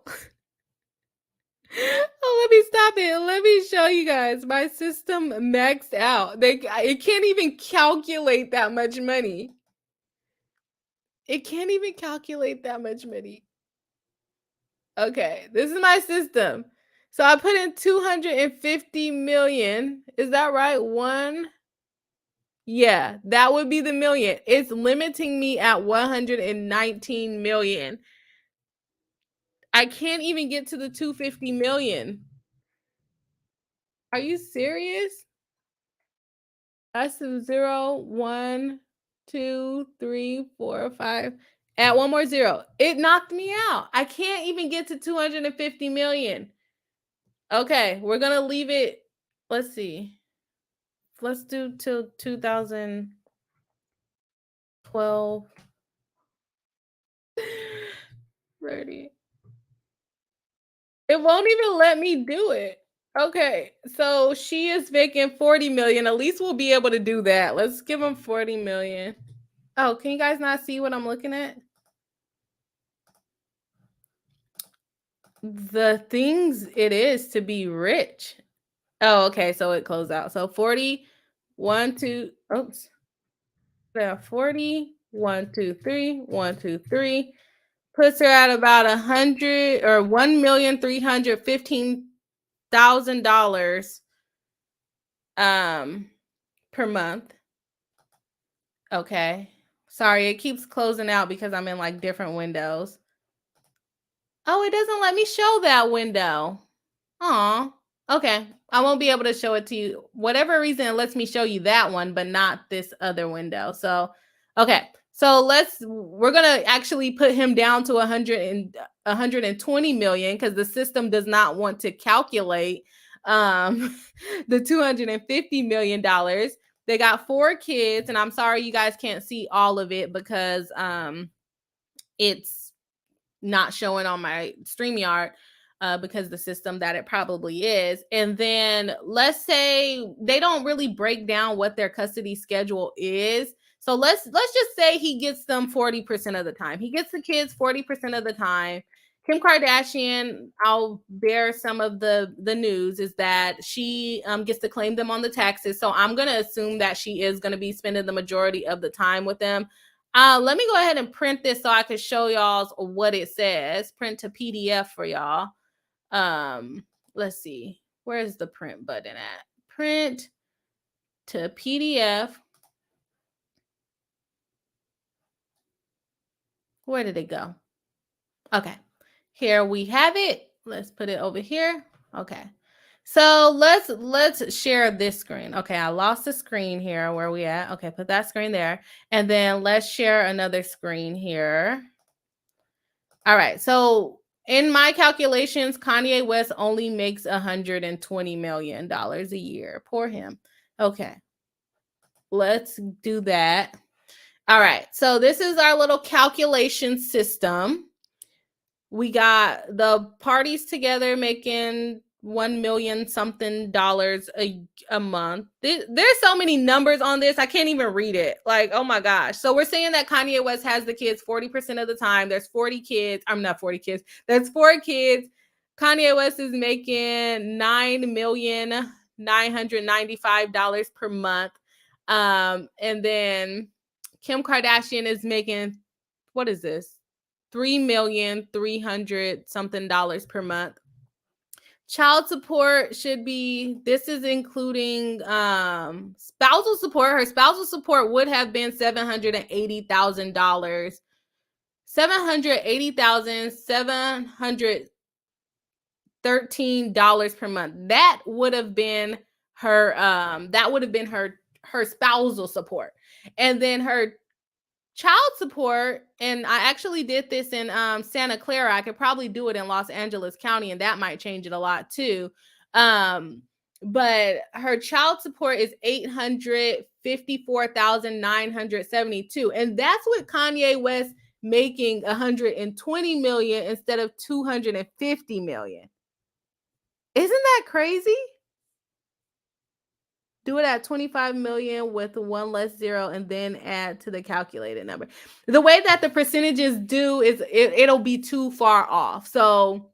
Oh, let me stop it. Let me show you guys. My system maxed out. It can't even calculate that much money. It can't even calculate that much money. Okay, this is my system. So I put in 250 million. Is that right? Yeah, that would be the million. It's limiting me at 119 million. I can't even get to the 250 million. Are you serious? That's 0, 1, 2, 3, 4, 5. Add one more zero. It knocked me out. I can't even get to 250 million. Okay, we're gonna leave it. Let's see. Let's do till 2012. 30. It won't even let me do it. Okay, so she is making 40 million. At least we'll be able to do that. Let's give him 40 million. Oh, can you guys not see what I'm looking at? The things it is to be rich. Oh, okay. So it closed out. So 40, 1, 2, oops. Yeah, 40, 1, 2, 3, 1, 2, 3. Puts her at about 100 or $1,315,000 per month. Okay. Sorry, it keeps closing out because I'm in like different windows. Oh, it doesn't let me show that window. Aw. Okay. I won't be able to show it to you. Whatever reason, it lets me show you that one, but not this other window. So, okay. So we're going to actually put him down to 120 million because the system does not want to calculate the $250 million. They got 4 kids, and I'm sorry you guys can't see all of it because it's not showing on my StreamYard because the system that it probably is. And then let's say they don't really break down what their custody schedule is. So let's just say he gets them 40% of the time. He gets the kids 40% of the time. Kim Kardashian, I'll bear some of the news, is that she gets to claim them on the taxes. So I'm going to assume that she is going to be spending the majority of the time with them. Let me go ahead and print this so I can show y'all what it says. Print to PDF for y'all. Let's see. Where's the print button at? Print to PDF. Where did it go? Okay. Here we have it. Let's put it over here. Okay. So let's share this screen. Okay, I lost the screen here. Where are we at? Okay, put that screen there. And then let's share another screen here. All right. So in my calculations, Kanye West only makes $120 million a year. Poor him. Okay. Let's do that. All right. So this is our little calculation system. We got the parties together making $1 million something a month. There's so many numbers on this. I can't even read it. Like, oh my gosh. So we're saying that Kanye West has the kids 40% of the time. There's 40 kids. I'm not 40 kids. There's 4 kids. Kanye West is making $9,995 per month. And then Kim Kardashian is making, what is this? $3,300,000 something per month. Child support should be, this is including spousal support. Her spousal support would have been $780,000. $780,713 per month. That would have been her her spousal support. And then her child support, and I actually did this in Santa Clara. I could probably do it in Los Angeles County, and that might change it a lot too. But her child support is $854,972, and that's with Kanye West making $120 million instead of $250 million. Isn't that crazy? Do it at 25 million with one less zero and then add to the calculated number. The way that the percentages do is it'll be too far off. So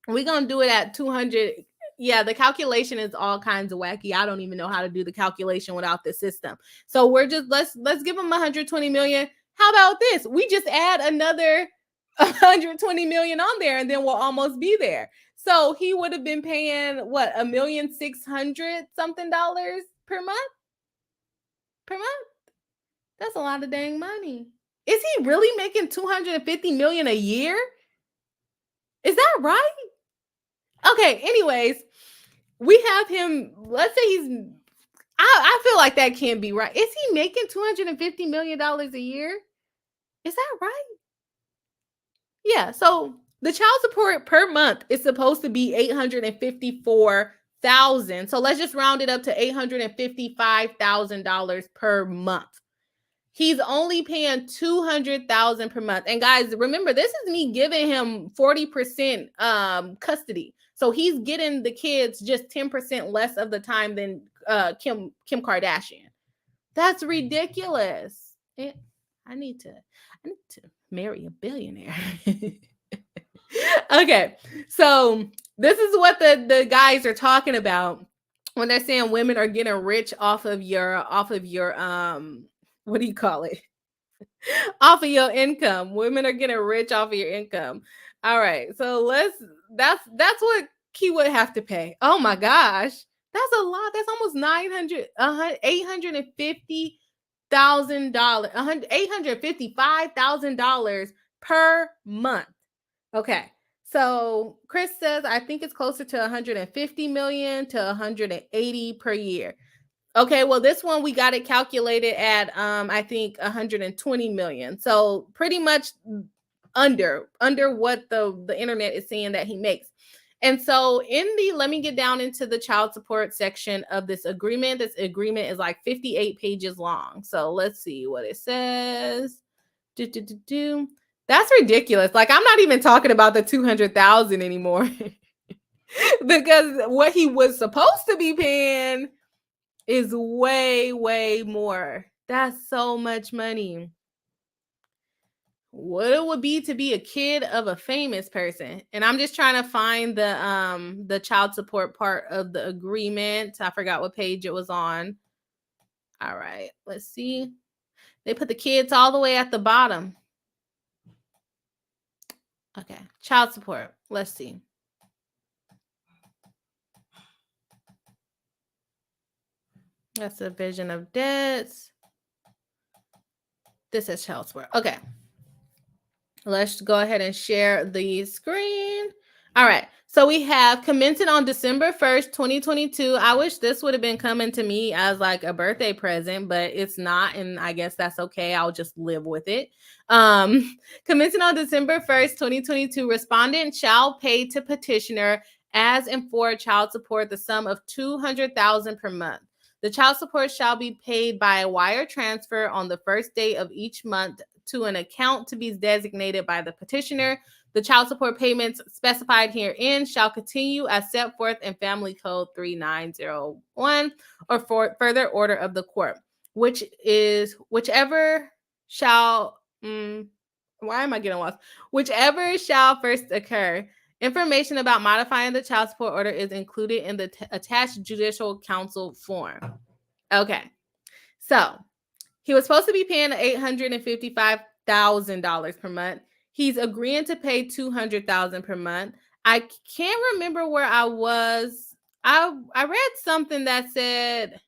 we're going to do it at 200. Yeah, the calculation is all kinds of wacky. I don't even know how to do the calculation without the system. So we're just, let's give them 120 million. How about this? We just add another 120 million on there and then we'll almost be there. So he would have been paying what, $1,600,000 something per month? Per month? That's a lot of dang money. Is he really making $250 million a year? Is that right? Okay, anyways, we have him, let's say he's, I feel like that can't be right. Is he making $250 million a year? Is that right? Yeah, so the child support per month is supposed to be $854,000. So let's just round it up to $855,000 per month. He's only paying $200,000 per month. And guys, remember, this is me giving him 40% custody. So he's getting the kids just 10% less of the time than Kim Kardashian. That's ridiculous. I need to marry a billionaire. Okay, so this is what the guys are talking about when they're saying women are getting rich off of your what do you call it? Off of your income. Women are getting rich off of your income. All right, so that's what he would have to pay. Oh my gosh, that's a lot. That's almost $855,000 per month. Okay, so Chris says I think it's closer to 150 million to 180 per year. Okay, well, this one we got it calculated at I think 120 million. So pretty much under what the internet is saying that he makes. And so let me get down into the child support section of this agreement. This agreement is like 58 pages long. So let's see what it says. That's ridiculous. Like, I'm not even talking about the 200,000 anymore because what he was supposed to be paying is way, way more. That's so much money. What it would be to be a kid of a famous person. And I'm just trying to find the child support part of the agreement. I forgot what page it was on. All right, let's see. They put the kids all the way at the bottom. Okay, child support. Let's see. That's the division of debts. This is child support. Okay. Let's go ahead and share the screen. All right. So we have commencing on December 1st, 2022. I wish this would have been coming to me as like a birthday present, but it's not. And I guess that's okay. I'll just live with it. Commencing on December 1st, 2022, respondent shall pay to petitioner as and for child support the sum of $200,000 per month. The child support shall be paid by a wire transfer on the first day of each month to an account to be designated by the petitioner. The child support payments specified herein shall continue as set forth in Family Code 3901 or for further order of the court, which is whichever shall, why am I getting lost? Whichever shall first occur. Information about modifying the child support order is included in the attached judicial counsel form. Okay, so he was supposed to be paying $855,000 per month. He's agreeing to pay $200,000 per month. I can't remember where I was. I read something that said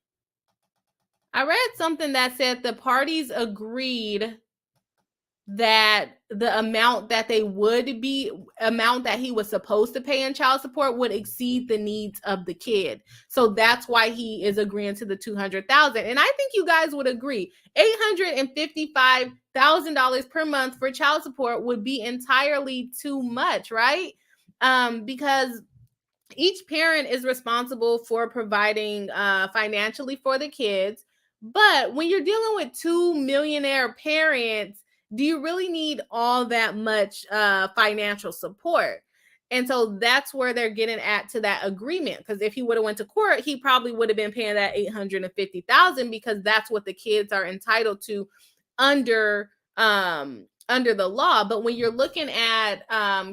the parties agreed that the amount that he was supposed to pay in child support would exceed the needs of the kid. So that's why he is agreeing to the $200,000. And I think you guys would agree, $855,000 per month for child support would be entirely too much, right? Because each parent is responsible for providing financially for the kids. But when you're dealing with two millionaire parents, do you really need all that much financial support? And so that's where they're getting at to that agreement. Because if he would have went to court, he probably would have been paying that $850,000 because that's what the kids are entitled to under the law. But when you're looking at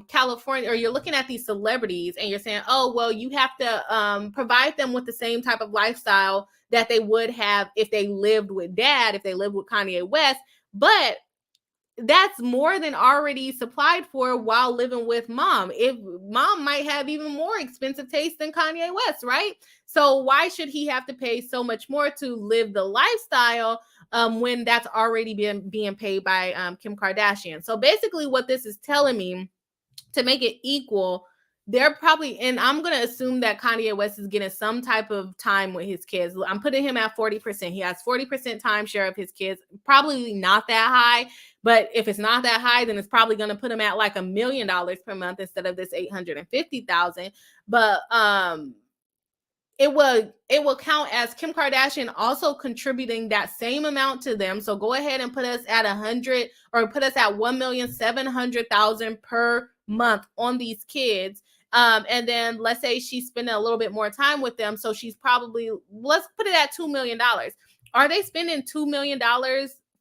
California, or you're looking at these celebrities and you're saying, oh, well, you have to provide them with the same type of lifestyle that they would have if they lived with dad, if they lived with Kanye West. But that's more than already supplied for while living with mom. If mom might have even more expensive taste than Kanye West, right? So why should he have to pay so much more to live the lifestyle when that's already being paid by Kim Kardashian? So basically what this is telling me, to make it equal, they're probably, and I'm going to assume that Kanye West is getting some type of time with his kids. I'm putting him at 40%. He has 40% time share of his kids. Probably not that high, but if it's not that high, then it's probably going to put him at like $1 million per month instead of this $850,000. But it will count as Kim Kardashian also contributing that same amount to them. So go ahead and put us at 100, or put us at $1,700,000 per month on these kids. And then let's say she's spending a little bit more time with them. So she's probably, let's put it at $2 million. Are they spending $2 million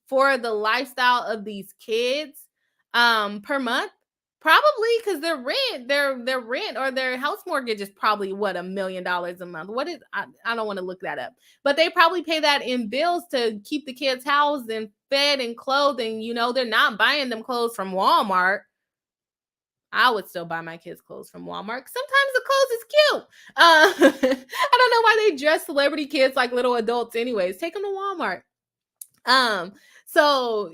for the lifestyle of these kids per month? Probably, because their rent or their house mortgage is probably what, $1 million a month. What is, I don't want to look that up, but they probably pay that in bills to keep the kids housed and fed and clothed. And they're not buying them clothes from Walmart. I would still buy my kids clothes from Walmart. Sometimes the clothes is cute. I don't know why they dress celebrity kids like little adults anyways. Take them to Walmart. So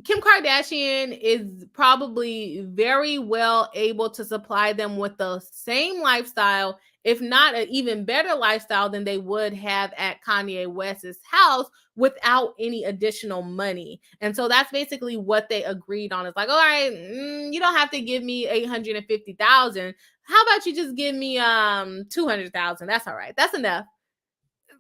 Kim Kardashian is probably very well able to supply them with the same lifestyle, if not an even better lifestyle than they would have at Kanye West's house without any additional money. And so that's basically what they agreed on. It's like, all right, you don't have to give me $850,000. How about you just give me $200,000? That's all right. That's enough.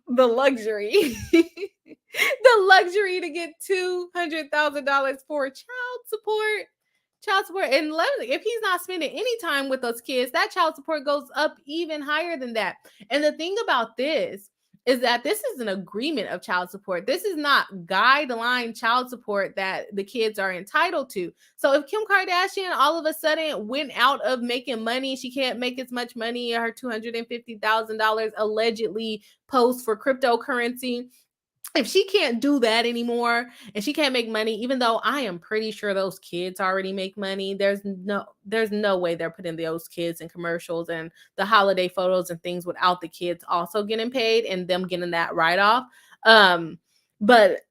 The luxury. The luxury to get $200,000 for child support. And if he's not spending any time with those kids, that child support goes up even higher than that. And the thing about this is that this is an agreement of child support. This is not guideline child support that the kids are entitled to. So if Kim Kardashian all of a sudden went out of making money, she can't make as much money, her $250,000 allegedly post for cryptocurrency, if she can't do that anymore and she can't make money, even though I am pretty sure those kids already make money, there's no way they're putting those kids in commercials and the holiday photos and things without the kids also getting paid and them getting that write-off. But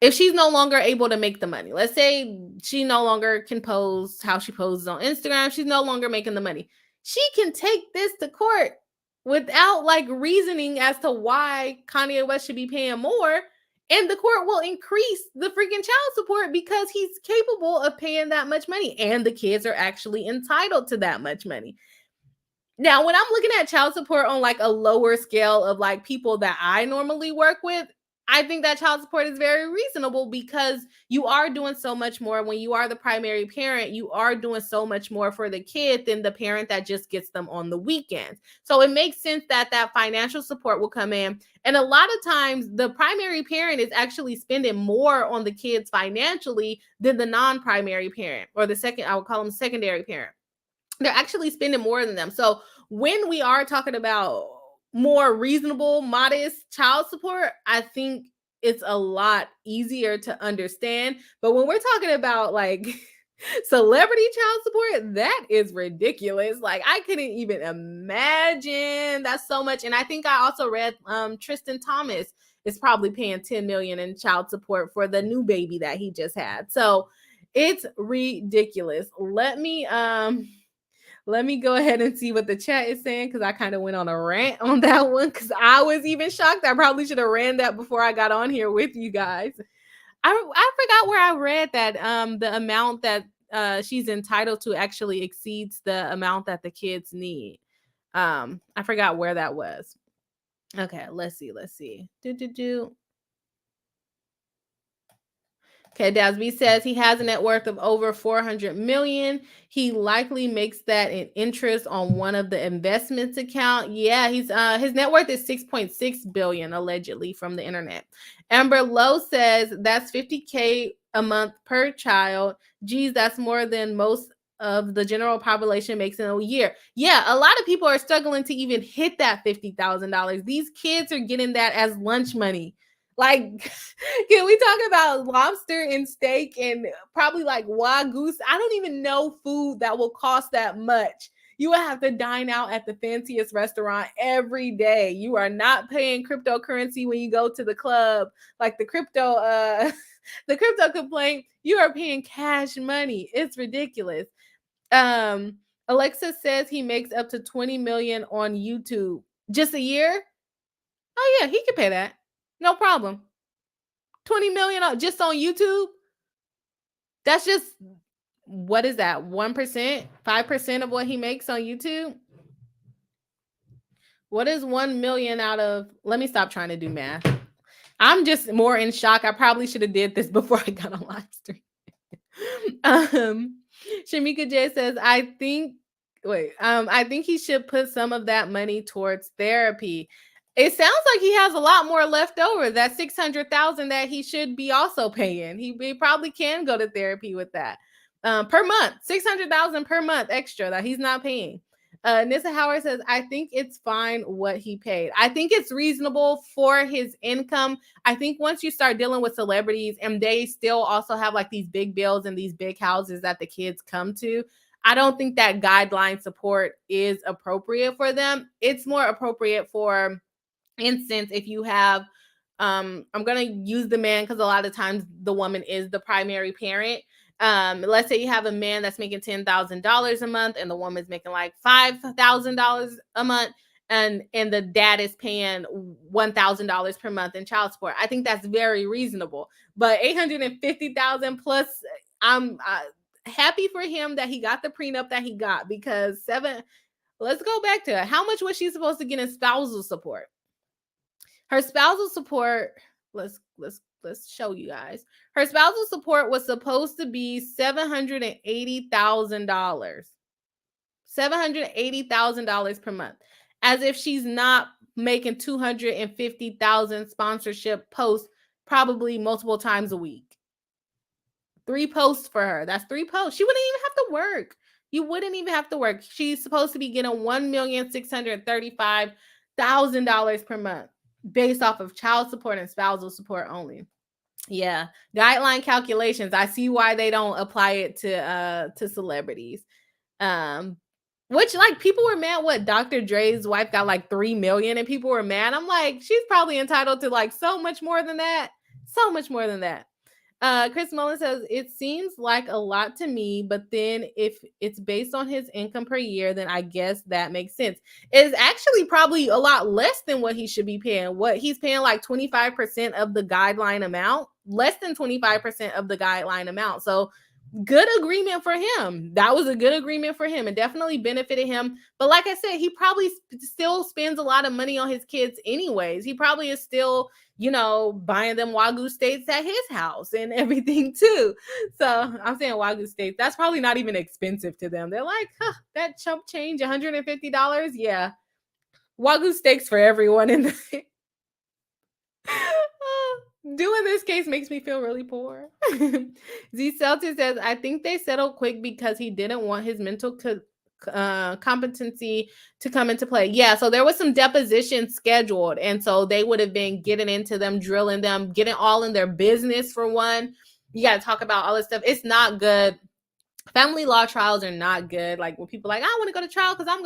if she's no longer able to make the money, let's say she no longer can pose how she poses on Instagram, she's no longer making the money. She can take this to court without like reasoning as to why Kanye West should be paying more. And the court will increase the freaking child support because he's capable of paying that much money. And the kids are actually entitled to that much money. Now, when I'm looking at child support on like a lower scale of like people that I normally work with, I think that child support is very reasonable because you are doing so much more when you are the primary parent. You are doing so much more for the kid than the parent that just gets them on the weekends. So it makes sense that that financial support will come in. And a lot of times the primary parent is actually spending more on the kids financially than the non-primary parent, or the second, I would call them secondary parent. They're actually spending more than them. So when we are talking about more reasonable, modest child support, I think it's a lot easier to understand. But when we're talking about like celebrity child support, that is ridiculous. Like I couldn't even imagine. That's so much. And I think I also read Tristan Thompson is probably paying 10 million in child support for the new baby that he just had. So it's ridiculous. Let me go ahead and see what the chat is saying, because I kind of went on a rant on that one because I was even shocked. I probably should have ran that before I got on here with you guys. I forgot where I read that the amount that she's entitled to actually exceeds the amount that the kids need. I forgot where that was. Okay, let's see. Okay, Dasby says he has a net worth of over 400 million. He likely makes that in interest on one of the investments account. Yeah, he's his net worth is 6.6 billion allegedly from the internet. Amber Lowe says that's 50K a month per child. Geez, that's more than most of the general population makes in a year. Yeah, a lot of people are struggling to even hit that $50,000. These kids are getting that as lunch money. Like, can we talk about lobster and steak and probably like Wagyu? I don't even know food that will cost that much. You will have to dine out at the fanciest restaurant every day. You are not paying cryptocurrency when you go to the club, like the crypto the crypto complaint. You are paying cash money. It's ridiculous. Alexa says he makes up to 20 million on YouTube just a year. Oh yeah, he can pay that. No problem. 20 million just on YouTube. That's just, what is that? 1%, 5% of what he makes on YouTube. What is 1 million out of, let me stop trying to do math. I'm just more in shock. I probably should have did this before I got on live stream. Shamika J says, I think he should put some of that money towards therapy. It sounds like he has a lot more left over. That 600,000 that he should be also paying. He probably can go to therapy with that per month. 600,000 per month extra that he's not paying. Nissa Howard says, I think it's fine what he paid. I think it's reasonable for his income. I think once you start dealing with celebrities and they still also have like these big bills and these big houses that the kids come to, I don't think that guideline support is appropriate for them. It's more appropriate for instance, if you have, I'm going to use the man because a lot of times the woman is the primary parent. Let's say you have a man that's making $10,000 a month and the woman's making like $5,000 a month, and the dad is paying $1,000 per month in child support. I think that's very reasonable. But $850,000 plus, I'm happy for him that he got the prenup that he got, because let's go back to it. How much was she supposed to get in spousal support? Her spousal support, let's show you guys. Her spousal support was supposed to be $780,000. $780,000 per month. As if she's not making 250,000 sponsorship posts probably multiple times a week. 3 posts for her. That's 3 posts. She wouldn't even have to work. You wouldn't even have to work. She's supposed to be getting $1,635,000 per month, based off of child support and spousal support only. Yeah, guideline calculations. I see why they don't apply it to celebrities. Which, like, people were mad. What, Dr. Dre's wife got like 3 million, and people were mad. I'm like, she's probably entitled to like so much more than that. So much more than that. Chris Mullen says it seems like a lot to me, but then if it's based on his income per year, then I guess that makes sense. It's actually probably a lot less than what he should be paying. What he's paying, like 25% of the guideline amount, less than 25% of the guideline amount. So good agreement for him. That was a good agreement for him and definitely benefited him. But like I said, he probably still spends a lot of money on his kids anyways. He probably is still, buying them Wagyu steaks at his house and everything too. So I'm saying Wagyu steaks. That's probably not even expensive to them. They're like, that chump change, $150. Yeah. Wagyu steaks for everyone in the doing this case makes me feel really poor. Z Celtic says, I think they settled quick because he didn't want his mental competency to come into play. Yeah, so there was some depositions scheduled, and so they would have been getting into them, drilling them, getting all in their business for one. You got to talk about all this stuff. It's not good. Family law trials are not good. Like when people are like, I want to go to trial because I'm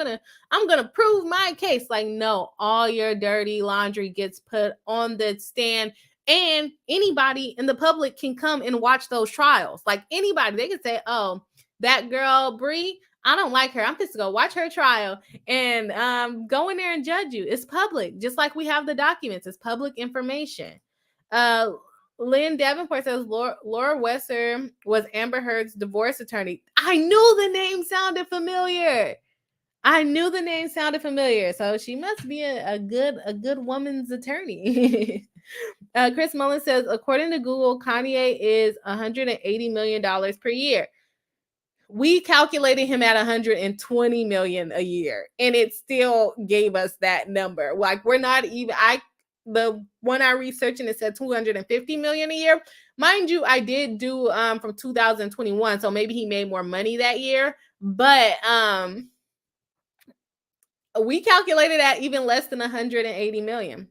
gonna prove my case. Like, no, all your dirty laundry gets put on the stand, and anybody in the public can come and watch those trials. Like anybody, they can say, oh, that girl Bri, I don't like her. I'm just gonna watch her trial and go in there and judge you. It's public, just like we have the documents. It's public information. Lynn Davenport says Laura Wesser was Amber Heard's divorce attorney. I knew the name sounded familiar. So she must be a good woman's attorney. Chris Mullen says, according to Google, Kanye is $180 million per year. We calculated him at 120 million a year, and it still gave us that number. Like we're not even. The one I researched and it said 250 million a year. Mind you, I did do from 2021, so maybe he made more money that year. But we calculated at even less than 180 million.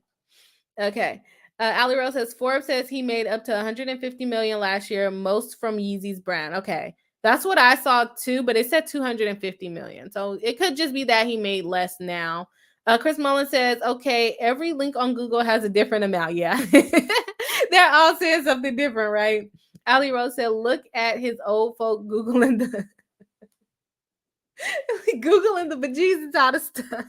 Okay. Ali Rose says Forbes says he made up to 150 million last year, most from Yeezy's brand. Okay. That's what I saw too, but it said 250 million. So it could just be that he made less now. Chris Mullen says, okay, every link on Google has a different amount. Yeah. They're all saying something different, right? Ali Rose said, look at his old folk Googling the bejesus out of stuff.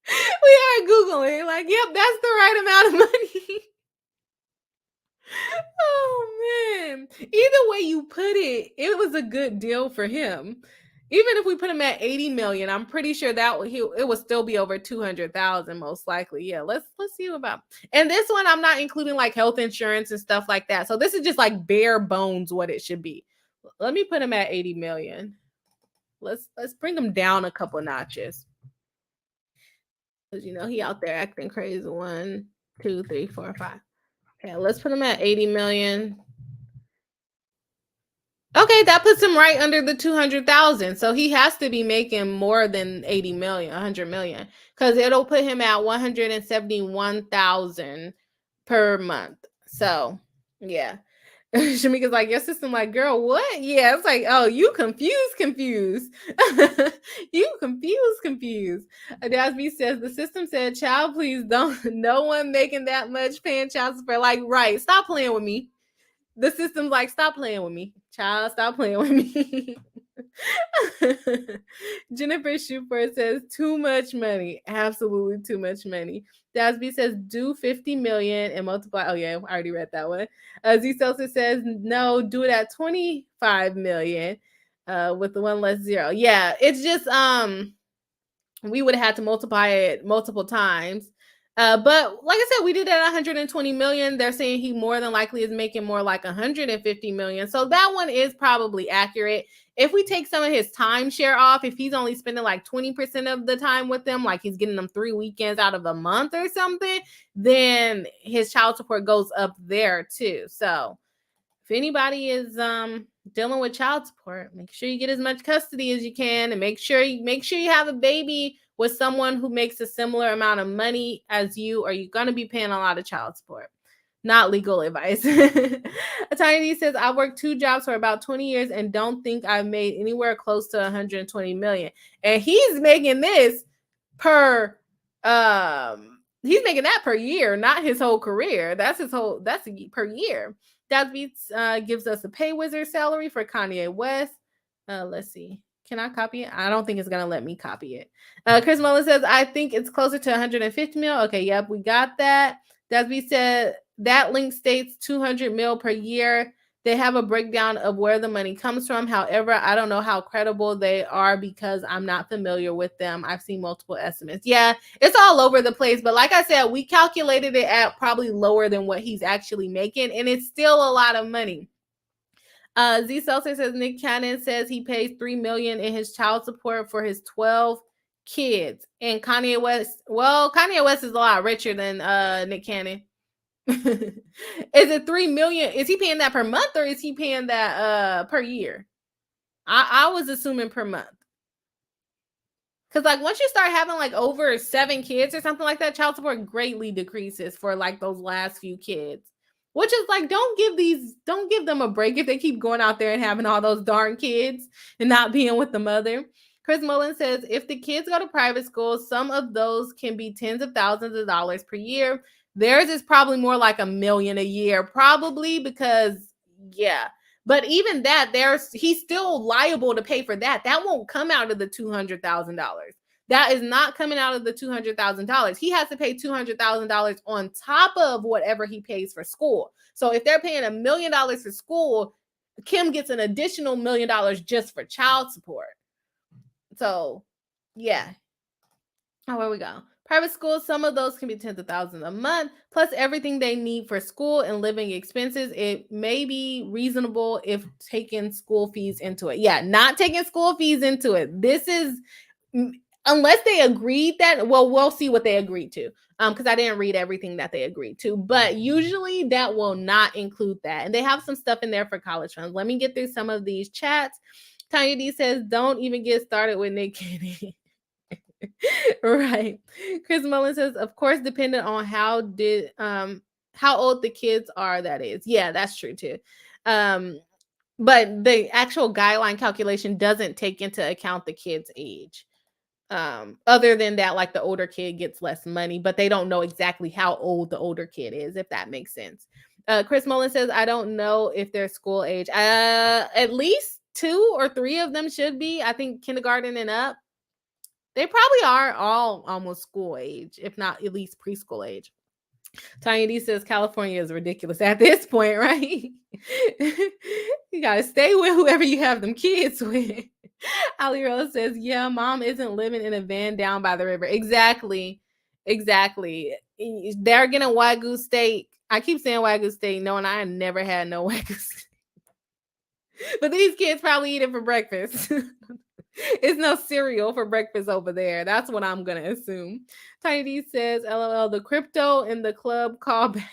We are Googling, like, yep, that's the right amount of money. Oh man. Either way you put it, it was a good deal for him. Even if we put him at 80 million, I'm pretty sure that it would still be over 200,000 most likely. Yeah, let's see about. And this one I'm not including like health insurance and stuff like that. So this is just like bare bones what it should be. Let me put him at 80 million. Let's bring him down a couple notches. Cuz he out there acting crazy. 1 2 3 4 5. Okay, let's put him at 80 million. Okay, that puts him right under the 200,000. So he has to be making more than 80 million, 100 million, because it'll put him at 171,000 per month. So yeah. Shamika's like, your system, like, girl, what? Yeah, it's like, oh, you confused. You confused. Dasby says the system said, child, please don't, no one making that much paying child support. Like, right, stop playing with me. The system's like, stop playing with me. Child, stop playing with me. Jennifer Schuper says, too much money. Absolutely too much money. Dasby says, do 50 million and multiply. Oh, yeah, I already read that one. Z Celsius says, no, do it at 25 million with the one less zero. Yeah, it's just, we would have had to multiply it multiple times. But like I said, we did it at 120 million. They're saying he more than likely is making more like 150 million. So that one is probably accurate. If we take some of his timeshare off, if he's only spending like 20% of the time with them, like he's getting them 3 weekends out of a month or something, then his child support goes up there too. So if anybody is dealing with child support, make sure you get as much custody as you can, and make sure you have a baby with someone who makes a similar amount of money as you, or you're going to be paying a lot of child support. Not legal advice. Attorney D says, I worked 2 jobs for about 20 years and don't think I've made anywhere close to 120 million. And he's making this per he's making that per year, not his whole career. That's per year. Dasby gives us a pay wizard salary for Kanye West. Let's see. Can I copy it? I don't think it's gonna let me copy it. Chris Mullen says, I think it's closer to 150 mil. Okay, yep, we got that. Dasby said that link states 200 mil per year. They have a breakdown of where the money comes from. However, I don't know how credible they are because I'm not familiar with them. I've seen multiple estimates. Yeah, it's all over the place. But like I said, we calculated it at probably lower than what he's actually making, and it's still a lot of money. Z Seltzer says Nick Cannon says he pays $3 million in his child support for his 12 kids. And Kanye West, well, Kanye West is a lot richer than Nick Cannon. Is it $3 million? Is he paying that per month or is he paying that per year? I was assuming per month. Because like once you start having like over 7 kids or something like that, child support greatly decreases for like those last few kids. Which is like, don't give them a break if they keep going out there and having all those darn kids and not being with the mother. Chris Mullen says, if the kids go to private schools, some of those can be tens of thousands of dollars per year. Theirs is probably more like $1 million a year, probably because, yeah. But even that, he's still liable to pay for that. That won't come out of the $200,000. That is not coming out of the $200,000. He has to pay $200,000 on top of whatever he pays for school. So if they're paying $1 million for school, Kim gets an additional $1 million just for child support. So, yeah. Oh, where we go? Private schools, some of those can be tens of thousands a month, plus everything they need for school and living expenses. It may be reasonable if taking school fees into it. Yeah, not taking school fees into it. This is, unless they agreed that, well, we'll see what they agreed to. Because I didn't read everything that they agreed to, but usually that will not include that. And they have some stuff in there for college funds. Let me get through some of these chats. Tanya D says, don't even get started with Nick Cannon. Right. Chris Mullen says, of course, dependent on how old the kids are, that is. Yeah, that's true too. But the actual guideline calculation doesn't take into account the kid's age. Other than that, like the older kid gets less money, but they don't know exactly how old the older kid is, if that makes sense. Chris Mullen says, I don't know if they're school age. At least 2 or 3 of them should be. I think kindergarten and up. They probably are all almost school age, if not at least preschool age. Tanya D says California is ridiculous at this point, right? You got to stay with whoever you have them kids with. Ali Rose says, yeah, mom isn't living in a van down by the river. Exactly. They're getting Wagyu steak. I keep saying Wagyu steak, knowing I never had no Wagyu steak. But these kids probably eat it for breakfast. It's no cereal for breakfast over there. That's what I'm going to assume. Tiny D says, LOL, the crypto in the club callback.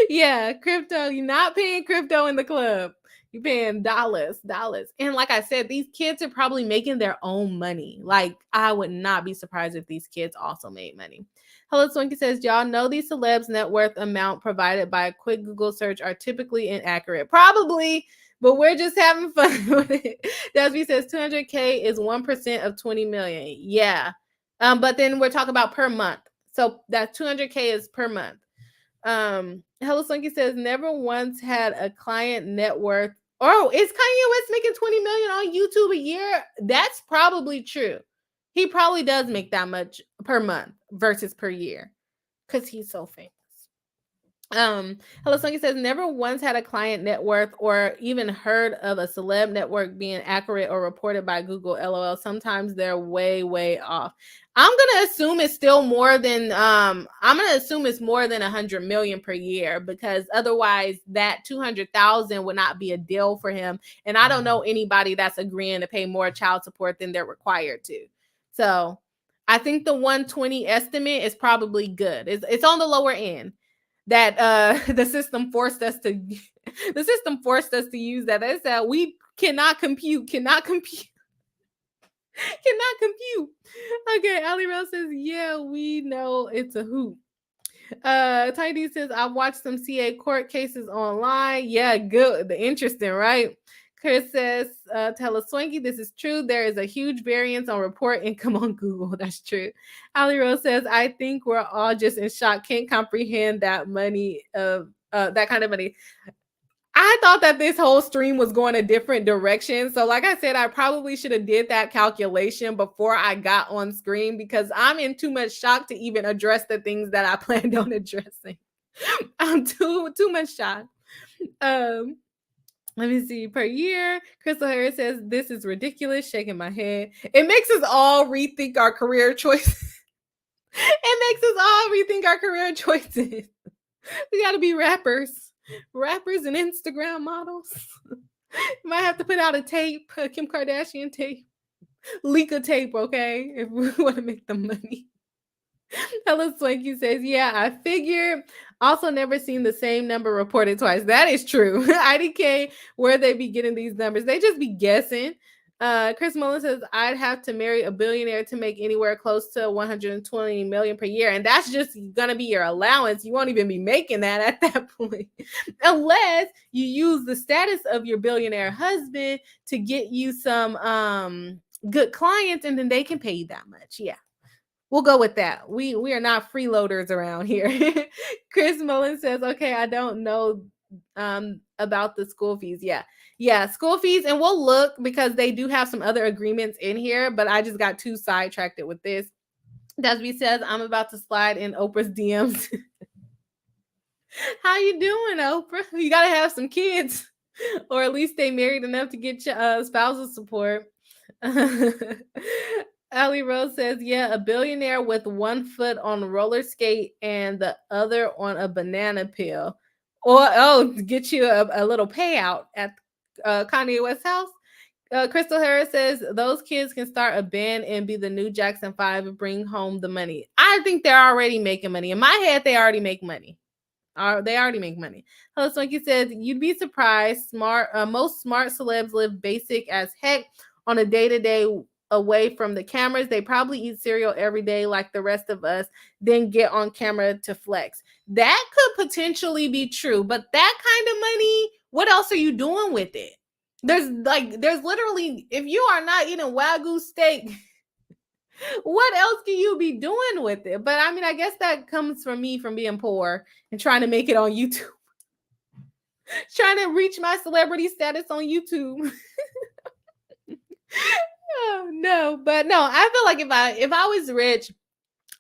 Yeah, crypto. You're not paying crypto in the club. You're paying dollars. And like I said, these kids are probably making their own money. Like, I would not be surprised if these kids also made money. Hello Swinky says, y'all know these celebs' net worth amount provided by a quick Google search are typically inaccurate. Probably, but we're just having fun with it. Desby says 200K is 1% of 20 million. Yeah. But then we're talking about per month. So that 200K is per month. Hello Swinky says, never once had a client net worth. Oh, is Kanye West making 20 million on YouTube a year? That's probably true. He probably does make that much per month versus per year because he's so famous. Hello Songy says, never once had a client net worth or even heard of a celeb network being accurate or reported by Google. LOL. Sometimes they're way off. I'm gonna assume it's still more than I'm gonna assume it's more than 100 million per year, because otherwise that 200,000 would not be a deal for him. And I don't know anybody that's agreeing to pay more child support than they're required to. So I think the 120 estimate is probably good. It's on the lower end. That the system forced us to use that. They said we cannot compute. Okay, Ali Rose says, yeah, we know it's a hoot. Tiny says, I've watched some CA court cases online. Yeah, good. Interesting, right? Chris says, tell us Swanky, this is true. There is a huge variance on report income on Google. That's true. Ali Rose says, I think we're all just in shock. Can't comprehend that money of that kind of money. I thought that this whole stream was going a different direction. So like I said, I probably should have did that calculation before I got on screen because I'm in too much shock to even address the things that I planned on addressing. I'm too much shock. Um, Let me see. Per year, Crystal Harris says, this is ridiculous, shaking my head. It makes us all rethink our career choices. It makes us all rethink our career choices. We got to be rappers and Instagram models. Might have to put out a tape, a Kim Kardashian tape, leak a tape, okay, if we want to make the money. Hello Swanky says, yeah, I figured. Also never seen the same number reported twice. That is true. IDK, where they be getting these numbers? They just be guessing. Chris Mullen says, I'd have to marry a billionaire to make anywhere close to 120 million per year. And that's just gonna be your allowance. You won't even be making that at that point. Unless you use the status of your billionaire husband to get you some good clients, and then they can pay you that much. Yeah. We'll go with that. We are not freeloaders around here. Chris Mullen says, okay, I don't know about the school fees. Yeah, school fees. And we'll look because they do have some other agreements in here, but I just got too sidetracked with this. Desby says, I'm about to slide in Oprah's DMs. How you doing, Oprah? You got to have some kids, or at least they married enough to get spousal support. Ali Rose says, yeah, a billionaire with one foot on roller skate and the other on a banana peel. Or, get you a little payout at Kanye West's house. Crystal Harris says, those kids can start a band and be the new Jackson 5 and bring home the money. I think they're already making money. In my head, they already make money. They already make money. Hello Swanky says, you'd be surprised. Most smart celebs live basic as heck on a day-to-day away from the cameras. They probably eat cereal every day like the rest of us, then get on camera to flex. That could potentially be true, but that kind of money, what else are you doing with it? There's literally, if you are not eating Wagyu steak, what else can you be doing with it? But I mean, I guess that comes from me from being poor and trying to make it on YouTube. Trying to reach my celebrity status on YouTube. Oh, no, but no, I feel like if I was rich,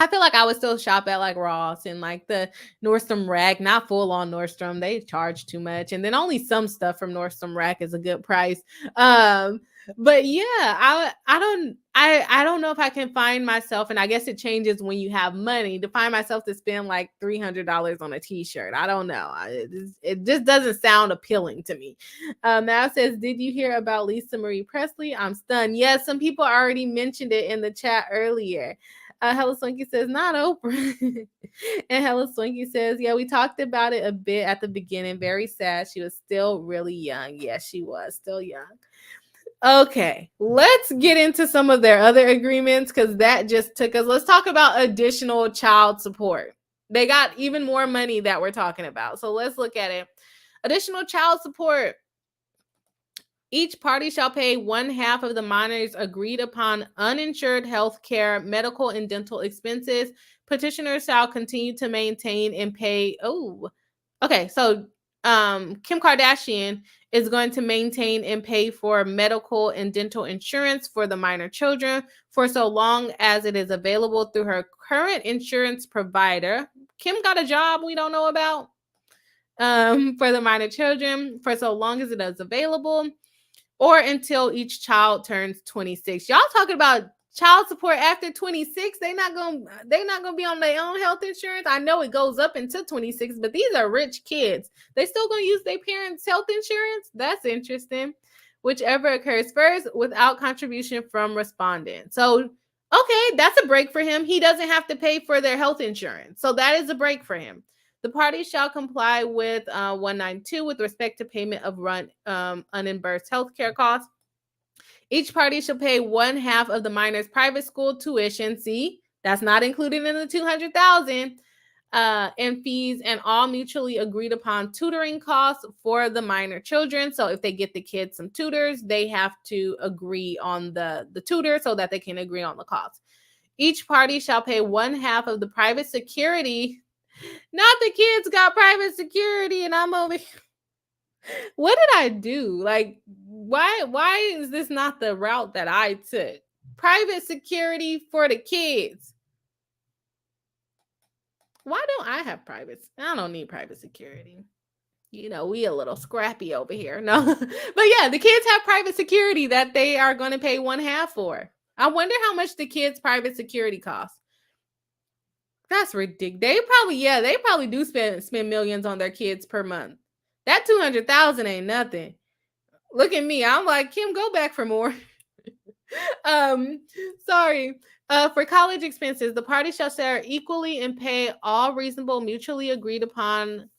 I feel like I would still shop at like Ross and like the Nordstrom Rack, not full on Nordstrom. They charge too much. And then only some stuff from Nordstrom Rack is a good price. But yeah, I don't know if I can find myself, and I guess it changes when you have money, to find myself to spend like $300 on a t-shirt. I don't know. It just doesn't sound appealing to me. Now it says, did you hear about Lisa Marie Presley? I'm stunned. Yes, some people already mentioned it in the chat earlier. Hella Swanky says, not Oprah. And Hella Swanky says, yeah, we talked about it a bit at the beginning. Very sad. She was still really young. Yes, she was still young. Okay, let's get into some of their other agreements because that just took us. Let's talk about additional child support. They got even more money that we're talking about. So let's look at it. Additional child support. Each party shall pay 1/2 of the minor's agreed upon uninsured health care, medical, and dental expenses. Petitioners shall continue to maintain and pay. Okay. So Kim Kardashian is going to maintain and pay for medical and dental insurance for the minor children for so long as it is available through her current insurance provider. Kim got a job we don't know about for the minor children for so long as it is available, or until each child turns 26. Y'all talking about child support after 26? They're not gonna be on their own health insurance. I know it goes up until 26, but these are rich kids. They still gonna use their parents' health insurance? That's interesting. Whichever occurs first, without contribution from respondent. So, okay, that's a break for him. He doesn't have to pay for their health insurance. So that is a break for him. The parties shall comply with 192 with respect to payment of unreimbursed health care costs. Each party shall pay 1/2 of the minor's private school tuition. See, that's not included in the $200,000 and fees and all mutually agreed upon tutoring costs for the minor children. So if they get the kids some tutors, they have to agree on the tutor so that they can agree on the cost. Each party shall pay 1/2 of the private security. Not the kids got private security, and I'm over here. What did I do? Like, why is this not the route that I took? Private security for the kids. Why don't I have private? I don't need private security. We a little scrappy over here. No. But yeah, the kids have private security that they are going to pay 1/2 for. I wonder how much the kids' private security costs. That's ridiculous. They probably do spend millions on their kids per month. That 200,000 ain't nothing. Look at me. I'm like, Kim, go back for more. um, Sorry. For college expenses, the party shall share equally and pay all reasonable, mutually agreed upon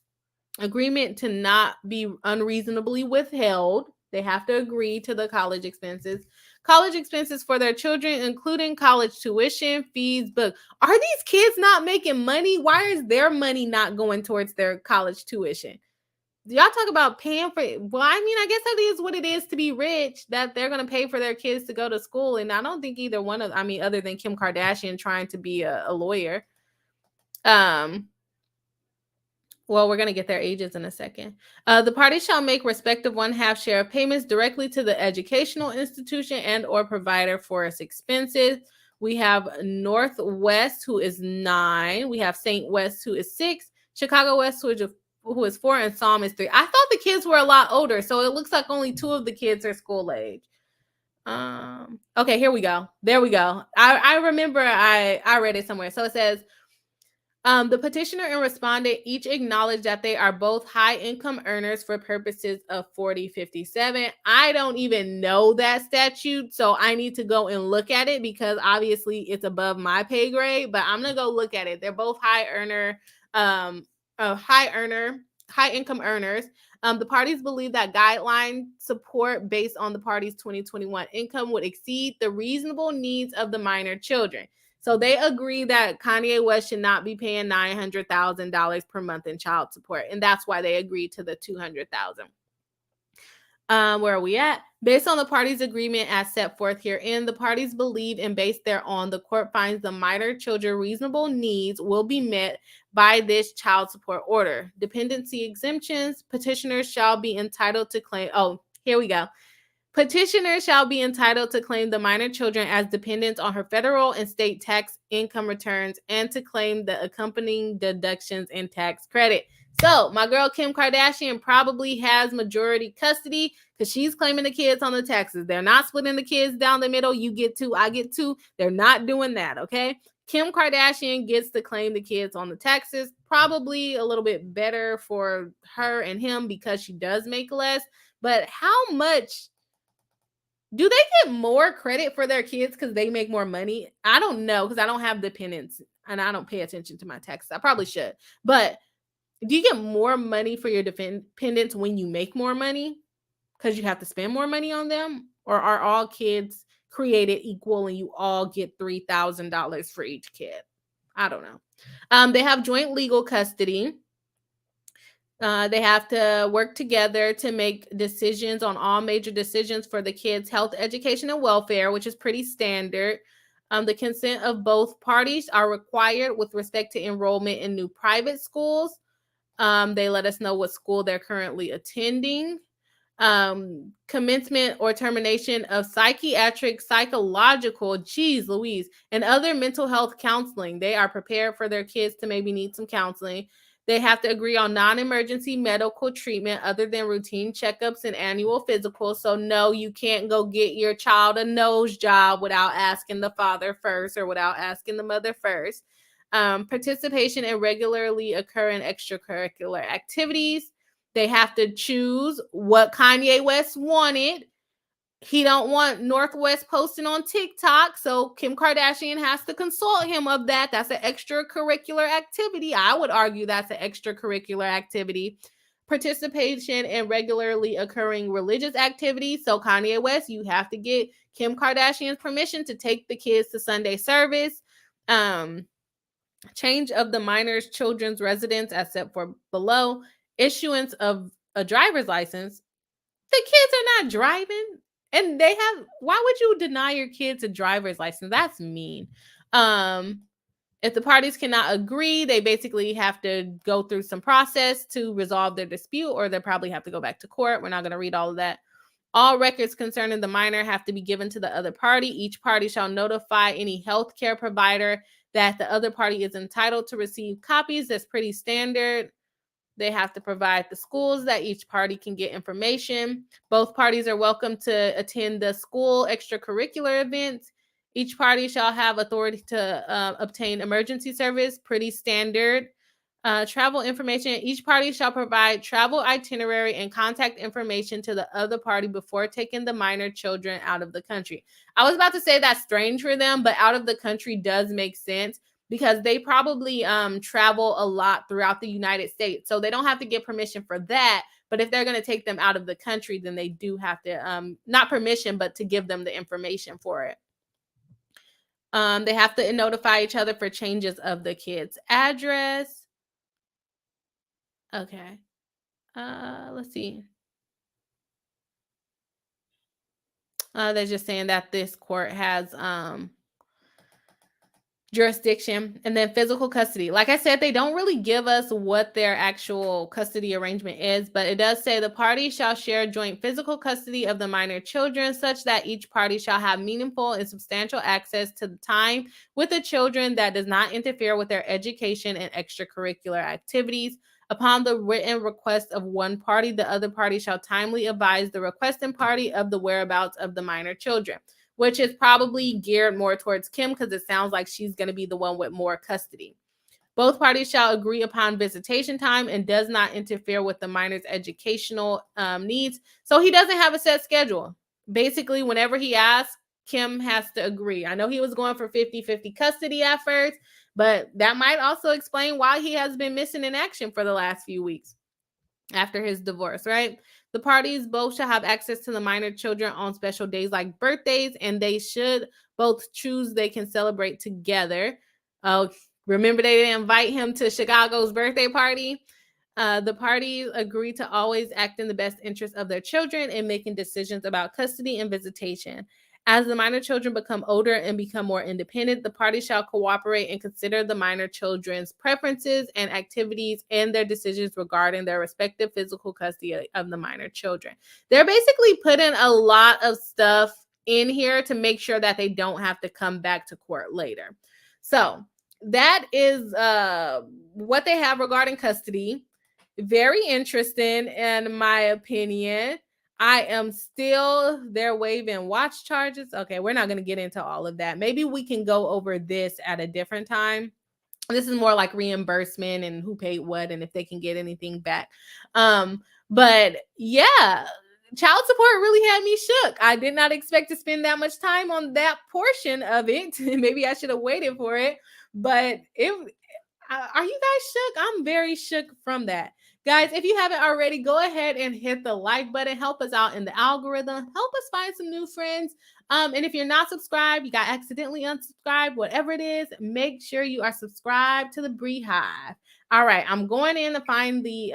agreement to not be unreasonably withheld. They have to agree to the college expenses. College expenses for their children, including college tuition, fees, book. Are these kids not making money? Why is their money not going towards their college tuition? Y'all talk about paying for it. Well, I mean, I guess that is what it is to be rich, that they're going to pay for their kids to go to school. And I don't think either one of, other than Kim Kardashian trying to be a lawyer. Well, we're going to get their ages in a second. The parties shall make respective 1/2 share of payments directly to the educational institution and or provider for its expenses. We have Northwest, who is 9. We have St. West, who is 6. Chicago West, who is 4. And Psalm is 3. I thought the kids were a lot older, so it looks like only 2 of the kids are school age. Okay, here we go. There we go. I remember I read it somewhere. So it says, the petitioner and respondent each acknowledge that they are both high income earners for purposes of 4057. I don't even know that statute, so I need to go and look at it because obviously it's above my pay grade, but I'm going to go look at it. They're both high income earners. The parties believe that guideline support based on the parties' 2021 income would exceed the reasonable needs of the minor children. So they agree that Kanye West should not be paying $900,000 per month in child support. And that's why they agreed to the $200,000. Where are we at? Based on the parties' agreement as set forth herein, the parties believe and based thereon, the court finds the minor children reasonable needs will be met by this child support order. Dependency exemptions, petitioners shall be entitled to claim. Oh, here we go. Petitioner shall be entitled to claim the minor children as dependents on her federal and state tax income returns and to claim the accompanying deductions and tax credit. So my girl Kim Kardashian probably has majority custody because she's claiming the kids on the taxes. They're not splitting the kids down the middle. You get 2, I get 2. They're not doing that, okay? Kim Kardashian gets to claim the kids on the taxes. Probably a little bit better for her and him because she does make less. But how much... do they get more credit for their kids because they make more money? I don't know because I don't have dependents and I don't pay attention to my taxes. I probably should. But do you get more money for your dependents when you make more money because you have to spend more money on them? Or are all kids created equal and you all get $3,000 for each kid? I don't know. They have joint legal custody. They have to work together to make decisions on all major decisions for the kids' health, education, and welfare, which is pretty standard. The consent of both parties are required with respect to enrollment in new private schools. They let us know what school they're currently attending. Commencement or termination of psychiatric, psychological, and other mental health counseling. They are prepared for their kids to maybe need some counseling. They have to agree on non-emergency medical treatment other than routine checkups and annual physicals. So no, you can't go get your child a nose job without asking the father first or without asking the mother first. Participation in regularly occurring extracurricular activities. They have to choose what Kanye West wanted. He don't want Northwest posting on TikTok, so Kim Kardashian has to consult him of that. That's an extracurricular activity. I would argue that's an extracurricular activity. Participation in regularly occurring religious activities. So Kanye West, you have to get Kim Kardashian's permission to take the kids to Sunday service. Change of the minor's children's residence as set forth below. Issuance of a driver's license. The kids are not driving. And why would you deny your kids a driver's license? That's mean. If the parties cannot agree, they basically have to go through some process to resolve their dispute, or they probably have to go back to court. We're not going to read all of that. All records concerning the minor have to be given to the other party. Each party shall notify any healthcare provider that the other party is entitled to receive copies. That's pretty standard. They have to provide the schools that each party can get information. Both parties are welcome to attend the school extracurricular events. Each party shall have authority to obtain emergency service, pretty standard. Travel information. Each party shall provide travel itinerary and contact information to the other party before taking the minor children out of the country. I was about to say that's strange for them, but out of the country does make sense because they probably travel a lot throughout the United States. So they don't have to get permission for that. But if they're going to take them out of the country, then they do have to, not permission, but to give them the information for it. They have to notify each other for changes of the kid's address. Okay. Let's see. They're just saying that this court has jurisdiction. And then physical custody. Like I said, they don't really give us what their actual custody arrangement is, but it does say the parties shall share joint physical custody of the minor children such that each party shall have meaningful and substantial access to the time with the children that does not interfere with their education and extracurricular activities. Upon the written request of one party, the other party shall timely advise the requesting party of the whereabouts of the minor children, which is probably geared more towards Kim because it sounds like she's going to be the one with more custody. Both parties shall agree upon visitation time and does not interfere with the minor's educational needs. So he doesn't have a set schedule. Basically, whenever he asks, Kim has to agree. I know he was going for 50-50 custody at first, but that might also explain why he has been missing in action for the last few weeks after his divorce, right? The parties both shall have access to the minor children on special days like birthdays, and they should both choose they can celebrate together. Remember, they didn't invite him to Chicago's birthday party. The parties agree to always act in the best interest of their children in making decisions about custody and visitation. As the minor children become older and become more independent, the parties shall cooperate and consider the minor children's preferences and activities and their decisions regarding their respective physical custody of the minor children. They're basically putting a lot of stuff in here to make sure that they don't have to come back to court later. So that is what they have regarding custody. Very interesting in my opinion. I am still there waiving watch charges. Okay, we're not going to get into all of that. Maybe we can go over this at a different time. This is more like reimbursement and who paid what and if they can get anything back. But yeah, child support really had me shook. I did not expect to spend that much time on that portion of it. Maybe I should have waited for it. But are you guys shook? I'm very shook from that. Guys, if you haven't already, go ahead and hit the like button. Help us out in the algorithm. Help us find some new friends. And if you're not subscribed, you got accidentally unsubscribed, whatever it is, make sure you are subscribed to the BRI-HIVE. All right, I'm going in to find the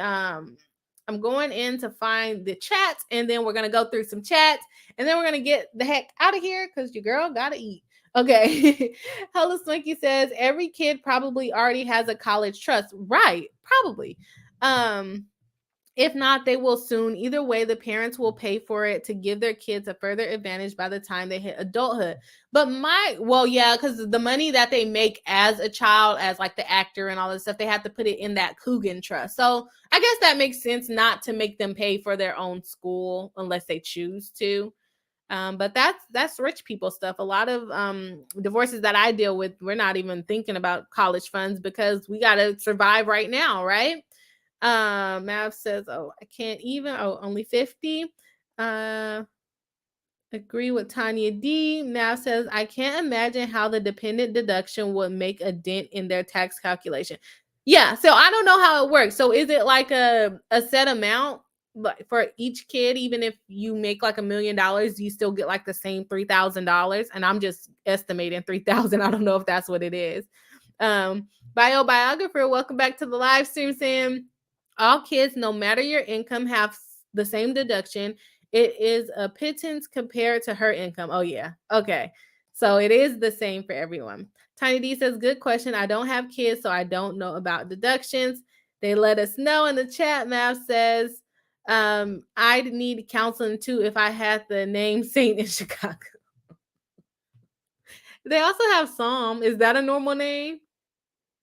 chats, and then we're gonna go through some chats, and then we're gonna get the heck out of here because your girl gotta eat. Okay. Hello Slinky says every kid probably already has a college trust. Right, probably. If not, they will soon. Either way, the parents will pay for it to give their kids a further advantage by the time they hit adulthood. But because the money that they make as a child, as like the actor and all this stuff, they have to put it in that Coogan trust. So I guess that makes sense not to make them pay for their own school unless they choose to. But that's rich people stuff. A lot of divorces that I deal with, we're not even thinking about college funds because we got to survive right now, right? Mav says, I can't even. Only 50. Agree with Tanya D. Mav says, I can't imagine how the dependent deduction would make a dent in their tax calculation. Yeah, so I don't know how it works. So is it like a set amount? Like for each kid, even if you make like $1 million, you still get like the same $3,000. And I'm just estimating 3,000. I don't know if that's what it is. Biographer, welcome back to the live stream, saying all kids, no matter your income, have the same deduction. It is a pittance compared to her income. Oh yeah. Okay. So it is the same for everyone. Tiny D says, good question. I don't have kids, so I don't know about deductions. They let us know in the chat. Mav says, I'd need counseling too if I had the name Saint in Chicago. They also have Psalm. Is that a normal name?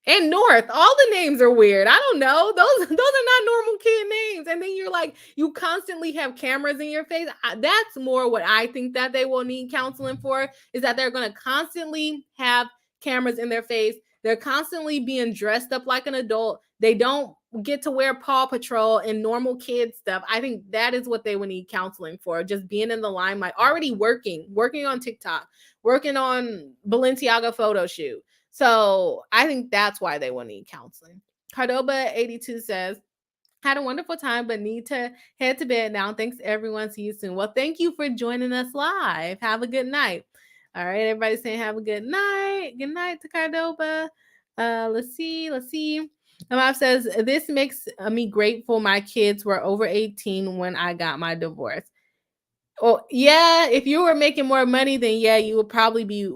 And North, all the names are weird. I don't know. Those are not normal kid names. And then you're like, you constantly have cameras in your face. That's more what I think that they will need counseling for, is that they're going to constantly have cameras in their face. They're constantly being dressed up like an adult. They don't get to wear Paw Patrol and normal kid stuff. I think that is what they would need counseling for. Just being in the limelight, already working on TikTok, working on Balenciaga photo shoot. So I think that's why they will need counseling. Cardoba82 says, had a wonderful time, but need to head to bed now. Thanks everyone. See you soon. Well, thank you for joining us live. Have a good night. All right, everybody saying have a good night. Good night to Cardoba. Let's see. My mom says, this makes me grateful my kids were over 18 when I got my divorce. Oh, yeah, if you were making more money, then yeah, you would probably be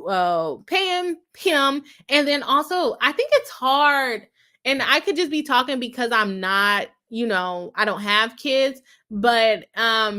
paying him. And then also, I think it's hard, and I could just be talking because I'm not, I don't have kids, but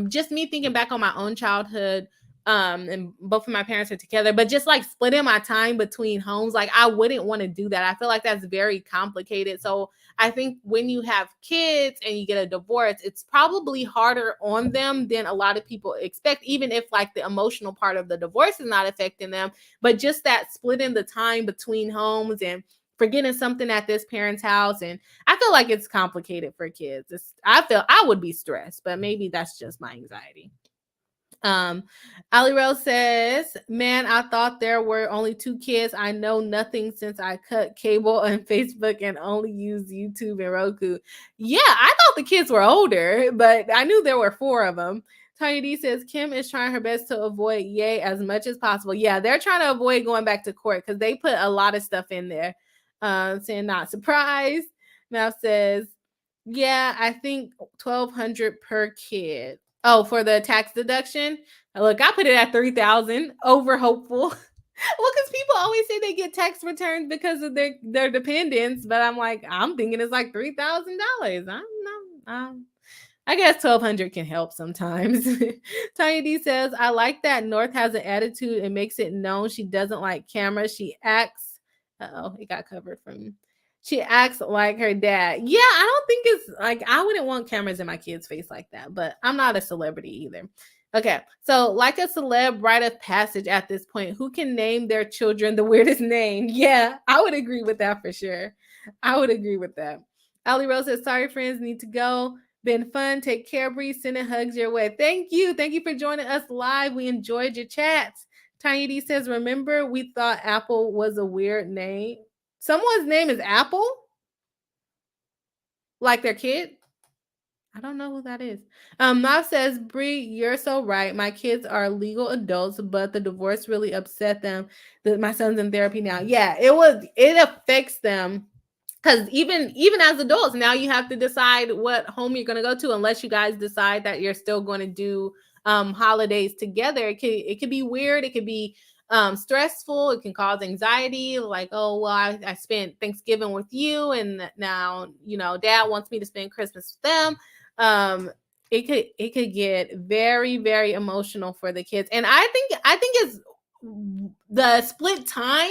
just me thinking back on my own childhood, and both of my parents are together, but just like splitting my time between homes, like I wouldn't want to do that. I feel like that's very complicated. So I think when you have kids and you get a divorce, it's probably harder on them than a lot of people expect, even if like the emotional part of the divorce is not affecting them. But just that splitting the time between homes and forgetting something at this parent's house. And I feel like it's complicated for kids. I feel I would be stressed, but maybe that's just my anxiety. Ali Rose says, man, I thought there were only 2 kids. I know nothing since I cut cable on Facebook and only use YouTube and Roku. Yeah, I thought the kids were older, but I knew there were 4 of them. Tanya D says, Kim is trying her best to avoid Ye as much as possible. Yeah, they're trying to avoid going back to court because they put a lot of stuff in there. Saying not surprised. Mav says, yeah, I think $1,200 per kid. Oh, for the tax deduction? Look, I put it at $3,000. Over hopeful. Well, because people always say they get tax returns because of their dependents, but I'm like, I'm thinking it's like $3,000. I don't know. I guess $1,200 can help sometimes. Tanya D says, I like that North has an attitude and makes it known she doesn't like cameras. She acts. It got covered from. She acts like her dad. Yeah, I don't think it's like, I wouldn't want cameras in my kid's face like that, but I'm not a celebrity either. Okay, so like a celeb rite of passage at this point, who can name their children the weirdest name? Yeah, I would agree with that for sure. I would agree with that. Ali Rose says, sorry, friends, need to go. Been fun. Take care, Bree. Sending hugs your way. Thank you. Thank you for joining us live. We enjoyed your chats. Tiny D says, remember, we thought Apple was a weird name. Someone's name is Apple? Like their kid? I don't know who that is. Mav says, Bree, you're so right. My kids are legal adults, but the divorce really upset them. My son's in therapy now. Yeah, it affects them. Because even as adults, now you have to decide what home you're going to go to, unless you guys decide that you're still going to do holidays together. It could be weird. It could be stressful. It can cause anxiety. Like, oh, well, I spent Thanksgiving with you, and now Dad wants me to spend Christmas with them. It could get very, very emotional for the kids, and I think it's the split time.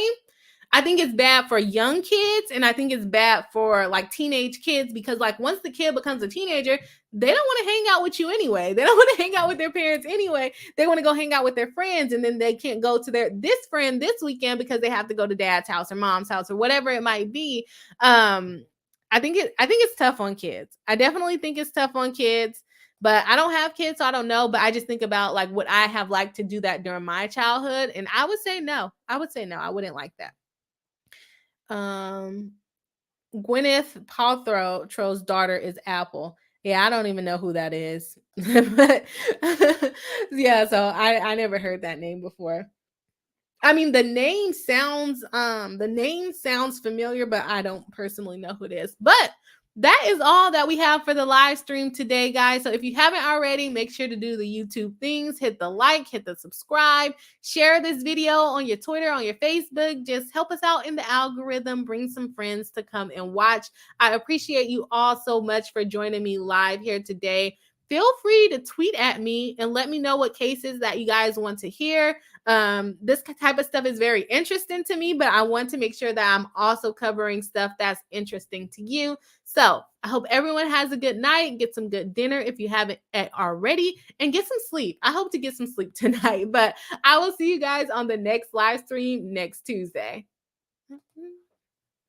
I think it's bad for young kids, and I think it's bad for like teenage kids, because like once the kid becomes a teenager, they don't want to hang out with you anyway. They don't want to hang out with their parents anyway. They want to go hang out with their friends, and then they can't go to this friend this weekend because they have to go to dad's house or mom's house or whatever it might be. I think it's tough on kids. I definitely think it's tough on kids. But I don't have kids, so I don't know. But I just think about like what I have liked to do that during my childhood, and I would say no. I wouldn't like that. Gwyneth Paltrow's daughter is Apple. Yeah, I don't even know who that is. But yeah, so I never heard that name before. I mean, the name sounds familiar, but I don't personally know who it is. But that is all that we have for the live stream today, guys. So if you haven't already, make sure to do the YouTube things, hit the like, hit the subscribe, share this video on your Twitter, on your Facebook. Just help us out in the algorithm, bring some friends to come and watch. I appreciate you all so much for joining me live here today. Feel free to tweet at me and let me know what cases that you guys want to hear. This type of stuff is very interesting to me, but I want to make sure that I'm also covering stuff that's interesting to you. So I hope everyone has a good night. Get some good dinner if you haven't already, and get some sleep. I hope to get some sleep tonight, but I will see you guys on the next live stream next Tuesday.